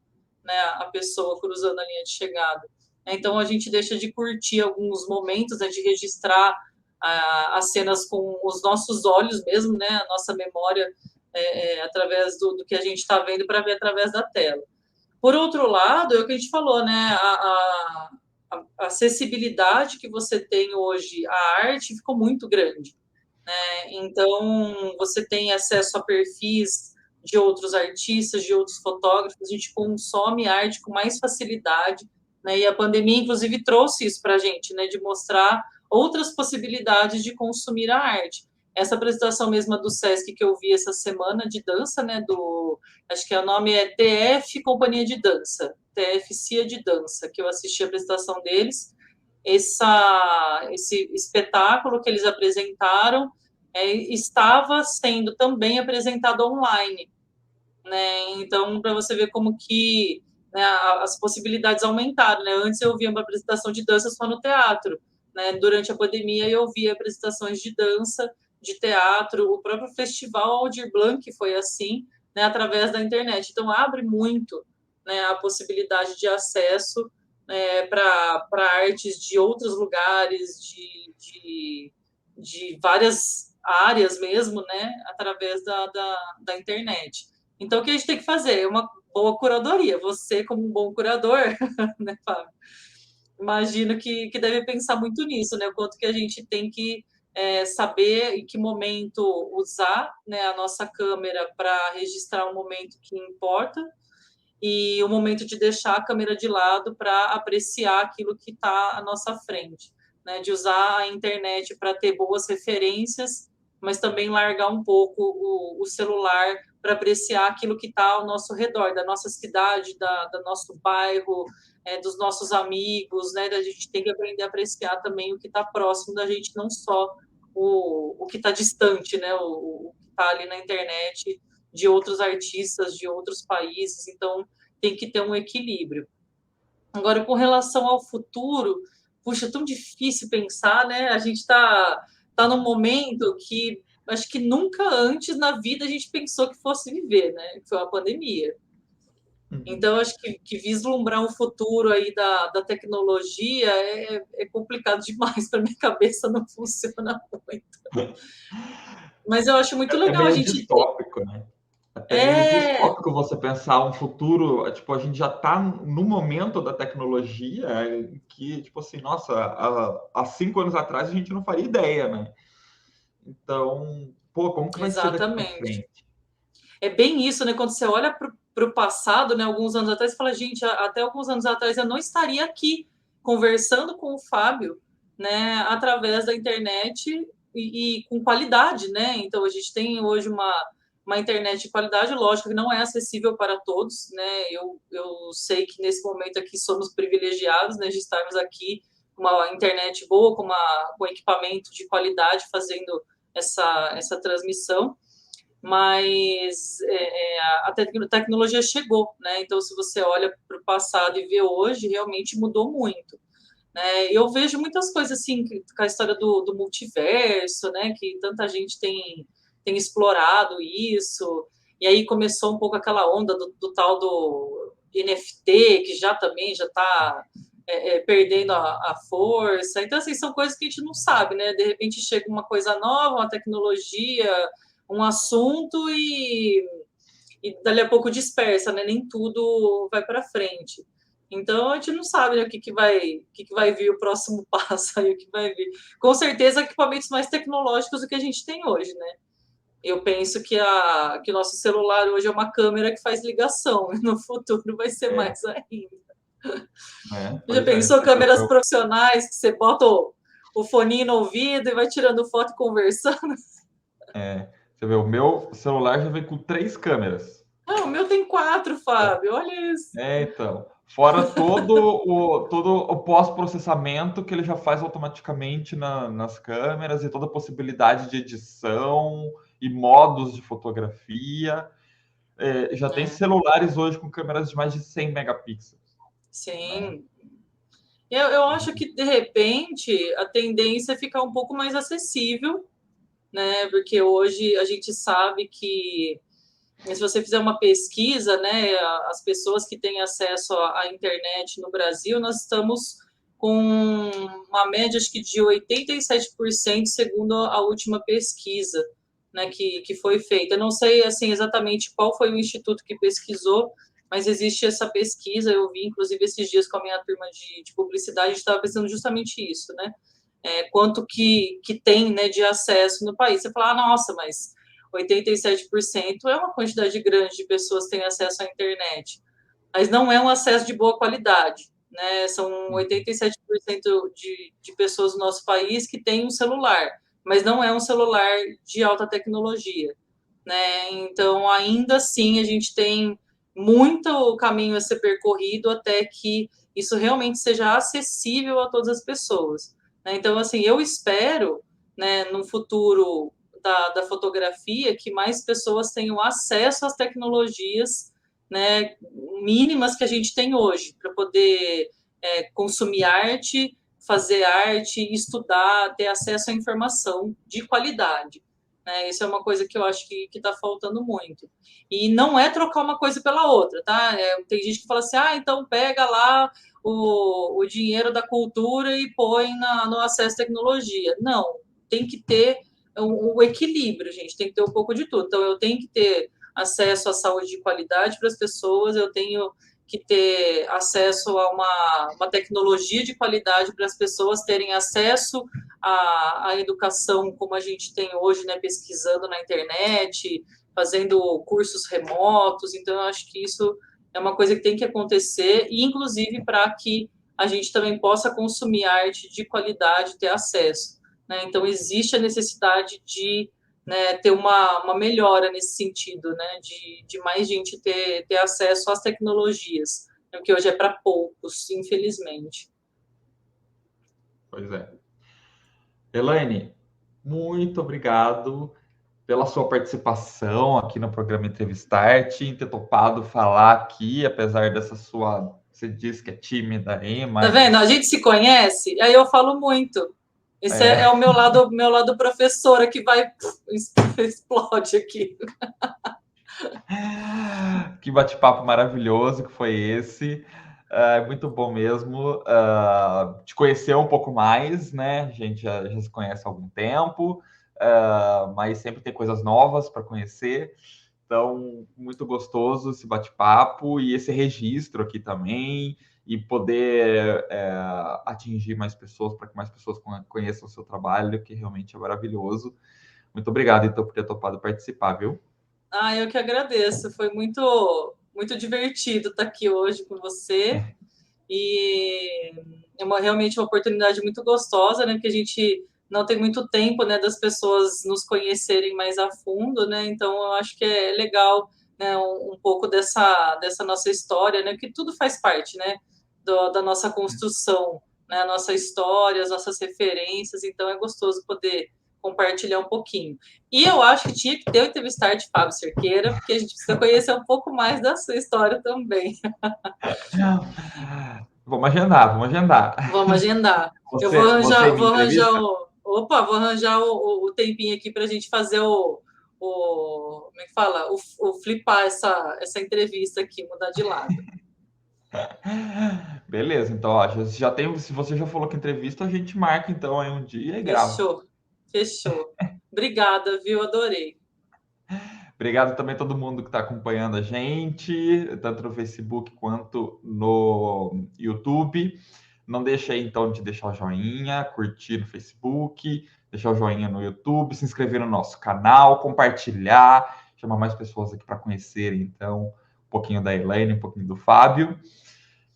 né? A pessoa cruzando a linha de chegada. Então a gente deixa de curtir alguns momentos, né, de registrar as cenas com os nossos olhos mesmo, né? A nossa memória através do que a gente está vendo para ver através da tela. Por outro lado, é o que a gente falou, né? A acessibilidade que você tem hoje à arte ficou muito grande, né? Então, você tem acesso a perfis de outros artistas, de outros fotógrafos, a gente consome arte com mais facilidade, né? E a pandemia, inclusive, trouxe isso para a gente, né? De mostrar outras possibilidades de consumir a arte. Essa apresentação mesma do Sesc que eu vi essa semana de dança, né? Acho que o nome é TF Companhia de Dança, TF Cia de Dança, que eu assisti a apresentação deles. Esse espetáculo que eles apresentaram estava sendo também apresentado online, né? Então, para você ver como que, né, as possibilidades aumentaram, né? Antes eu via uma apresentação de dança só no teatro, né? Durante a pandemia eu via apresentações de dança, de teatro, o próprio Festival Aldir Blanc foi assim, né? Através da internet. Então, abre muito, né, a possibilidade de acesso, para artes de outros lugares, de várias áreas mesmo, né? Através da internet. Então, o que a gente tem que fazer? É uma boa curadoria. Você, como um bom curador, né, Fábio? Imagino que deve pensar muito nisso, né? O quanto que a gente tem que saber em que momento usar, né, a nossa câmera para registrar um momento que importa e o momento de deixar a câmera de lado para apreciar aquilo que está à nossa frente, né? De usar a internet para ter boas referências, mas também largar um pouco o celular para apreciar aquilo que está ao nosso redor, da nossa cidade, do nosso bairro, dos nossos amigos, né? A gente tem que aprender a apreciar também o que está próximo da gente, não só o que está distante, né? O que está ali na internet de outros artistas de outros países, então tem que ter um equilíbrio. Agora, com relação ao futuro, puxa, é tão difícil pensar, né? A gente tá num momento que acho que nunca antes na vida a gente pensou que fosse viver, né? Que foi a pandemia. Então, acho que vislumbrar um futuro aí da tecnologia é complicado demais para minha cabeça, não funciona muito. Mas eu acho É muito até legal a meio gente ter. distópico, né? Até meio É, distópico você pensar um futuro, tipo, a gente já está no momento da tecnologia que, tipo assim, nossa, há 5 anos atrás a gente não faria ideia, né? Então, pô, como que vai ser daqui para exatamente. frente? É bem isso, né? Quando você olha para o passado, né? Alguns anos atrás, você fala, gente, até alguns anos atrás eu não estaria aqui conversando com o Fábio, né? Através da internet e com qualidade, né? Então a gente tem hoje uma internet de qualidade, lógico que não é acessível para todos, né? Eu sei que nesse momento aqui somos privilegiados, né? De estarmos aqui com uma internet boa, com equipamento de qualidade fazendo essa transmissão, mas a tecnologia chegou, né? Então, se você olha para o passado e vê hoje, realmente mudou muito, né? Eu vejo muitas coisas assim, com a história do multiverso, né? Que tanta gente tem explorado isso. e aí começou um pouco aquela onda do tal do NFT, que já também já está perdendo a força. Então, assim, são coisas que a gente não sabe, né? De repente chega uma coisa nova, uma tecnologia, um assunto e dali a pouco dispersa, né? Nem tudo vai para frente. Então a gente não sabe, né, o que vai vir o próximo passo aí, o que vai vir. Com certeza equipamentos mais tecnológicos do que a gente tem hoje, né? Eu penso que o nosso celular hoje é uma câmera que faz ligação, e no futuro vai ser mais ainda. Já Pois é. pensou câmeras profissionais que você bota o foninho no ouvido e vai tirando foto e conversando? Você vê, o meu celular já vem com 3 câmeras. Não, o meu tem 4, Fábio, olha isso. Então. Fora todo o pós-processamento que ele já faz automaticamente nas câmeras e toda a possibilidade de edição e modos de fotografia. Já tem celulares hoje com câmeras de mais de 100 megapixels. Sim. Eu acho que, de repente, a tendência é ficar um pouco mais acessível, né? Porque hoje a gente sabe que, se você fizer uma pesquisa, né, as pessoas que têm acesso à internet no Brasil, nós estamos com uma média, acho que de 87%, segundo a última pesquisa, né, que foi feita. Eu não sei, assim, exatamente qual foi o instituto que pesquisou, mas existe essa pesquisa, eu vi, inclusive, esses dias com a minha turma de publicidade, a gente estava pensando justamente isso, né? Quanto que tem, né, de acesso no país. Você fala, nossa, mas 87% é uma quantidade grande de pessoas que têm acesso à internet, mas não é um acesso de boa qualidade, né? São 87% de pessoas no nosso país que têm um celular, mas não é um celular de alta tecnologia, né? Então, ainda assim, a gente tem muito caminho a ser percorrido até que isso realmente seja acessível a todas as pessoas, né? Então, assim, eu espero, né, no futuro da fotografia, que mais pessoas tenham acesso às tecnologias, né, mínimas que a gente tem hoje, para poder consumir arte, fazer arte, estudar, ter acesso à informação de qualidade. Né? Isso é uma coisa que eu acho que está faltando muito. E não é trocar uma coisa pela outra, tá? Tem gente que fala assim, então pega lá o dinheiro da cultura e põe no acesso à tecnologia. Não, tem que ter o equilíbrio, gente, tem que ter um pouco de tudo. Então, eu tenho que ter acesso à saúde de qualidade para as pessoas, eu tenho que ter acesso a uma tecnologia de qualidade para as pessoas terem acesso à educação como a gente tem hoje, né, pesquisando na internet, fazendo cursos remotos. Então, eu acho que isso é uma coisa que tem que acontecer, e inclusive para que a gente também possa consumir arte de qualidade, ter acesso. Né? Então, existe a necessidade de, né, ter uma melhora nesse sentido, né, de mais gente ter acesso às tecnologias, né, que hoje é para poucos, infelizmente. Pois é. Elaine, muito obrigado pela sua participação aqui no programa Entrevistarte, em ter topado falar aqui, apesar dessa sua... Você disse que é tímida aí, Tá mas... vendo? A gente se conhece, aí eu falo muito. Esse é o meu lado professora que vai explode aqui. Que bate-papo maravilhoso que foi esse. Muito bom mesmo te conhecer um pouco mais, né? A gente já se conhece há algum tempo, mas sempre tem coisas novas para conhecer. Então, muito gostoso esse bate-papo e esse registro aqui também, e poder atingir mais pessoas, para que mais pessoas conheçam o seu trabalho, que realmente é maravilhoso. Muito obrigado, então, por ter topado participar, viu? Eu que agradeço. Foi muito, muito divertido estar aqui hoje com você. E é realmente uma oportunidade muito gostosa, né? Porque a gente não tem muito tempo, né, das pessoas nos conhecerem mais a fundo, né? Então eu acho que é legal, né, um pouco dessa nossa história, né? Que tudo faz parte, né, da nossa construção, né? A nossa história, as nossas referências. Então é gostoso poder compartilhar um pouquinho. E eu acho que tinha que ter o entrevistar de Fábio Cerqueira, porque a gente precisa conhecer um pouco mais da sua história também. Vamos agendar, vamos agendar. Vamos agendar. Eu Você me vou arranjar entrevista? vou arranjar o tempinho aqui para a gente fazer como é que fala? O flipar essa entrevista aqui, mudar de lado. Beleza, então, ó, já tem, se você já falou que entrevista, a gente marca então aí um dia e grava. Fechou, fechou. Obrigada, viu? Adorei. Obrigado também a todo mundo que está acompanhando a gente, tanto no Facebook quanto no YouTube. Não deixe aí, então, de deixar o joinha, curtir no Facebook, deixar o joinha no YouTube, se inscrever no nosso canal, compartilhar, chamar mais pessoas aqui para conhecerem, então, um pouquinho da Elaine, um pouquinho do Fábio.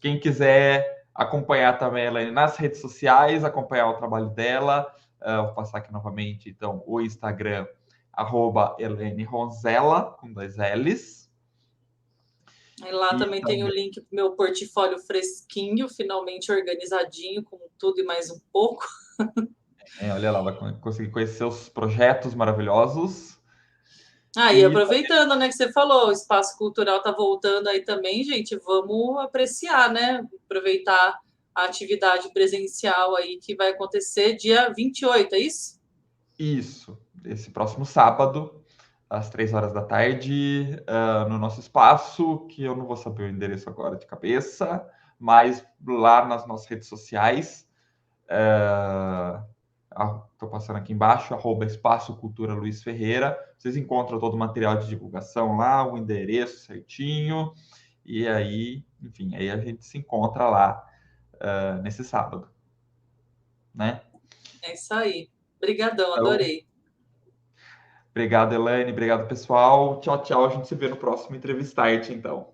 Quem quiser acompanhar também a Elaine nas redes sociais, acompanhar o trabalho dela, vou passar aqui novamente, então, o Instagram, @Elaine Ronzella, com 2 L's. Aí lá E também tem o também, link para o meu portfólio fresquinho, finalmente organizadinho, com tudo e mais um pouco. olha lá, vai conseguir conhecer os projetos maravilhosos. Ah, e E aproveitando, né, que você falou, o espaço cultural tá voltando aí também, gente, vamos apreciar, né? Aproveitar a atividade presencial aí que vai acontecer dia 28, é isso? isso, esse próximo sábado, às 3 horas da tarde, no nosso espaço, que eu não vou saber o endereço agora de cabeça, mas lá nas nossas redes sociais, estou passando aqui embaixo, @Espaço Cultura Luiz Ferreira. Vocês encontram todo o material de divulgação lá, o endereço certinho, e aí, enfim, aí a gente se encontra lá nesse sábado, né? É isso aí. Obrigadão, Então, adorei. obrigado, Elaine, obrigado, pessoal. Tchau, tchau. A gente se vê no próximo Entrevistarte, então.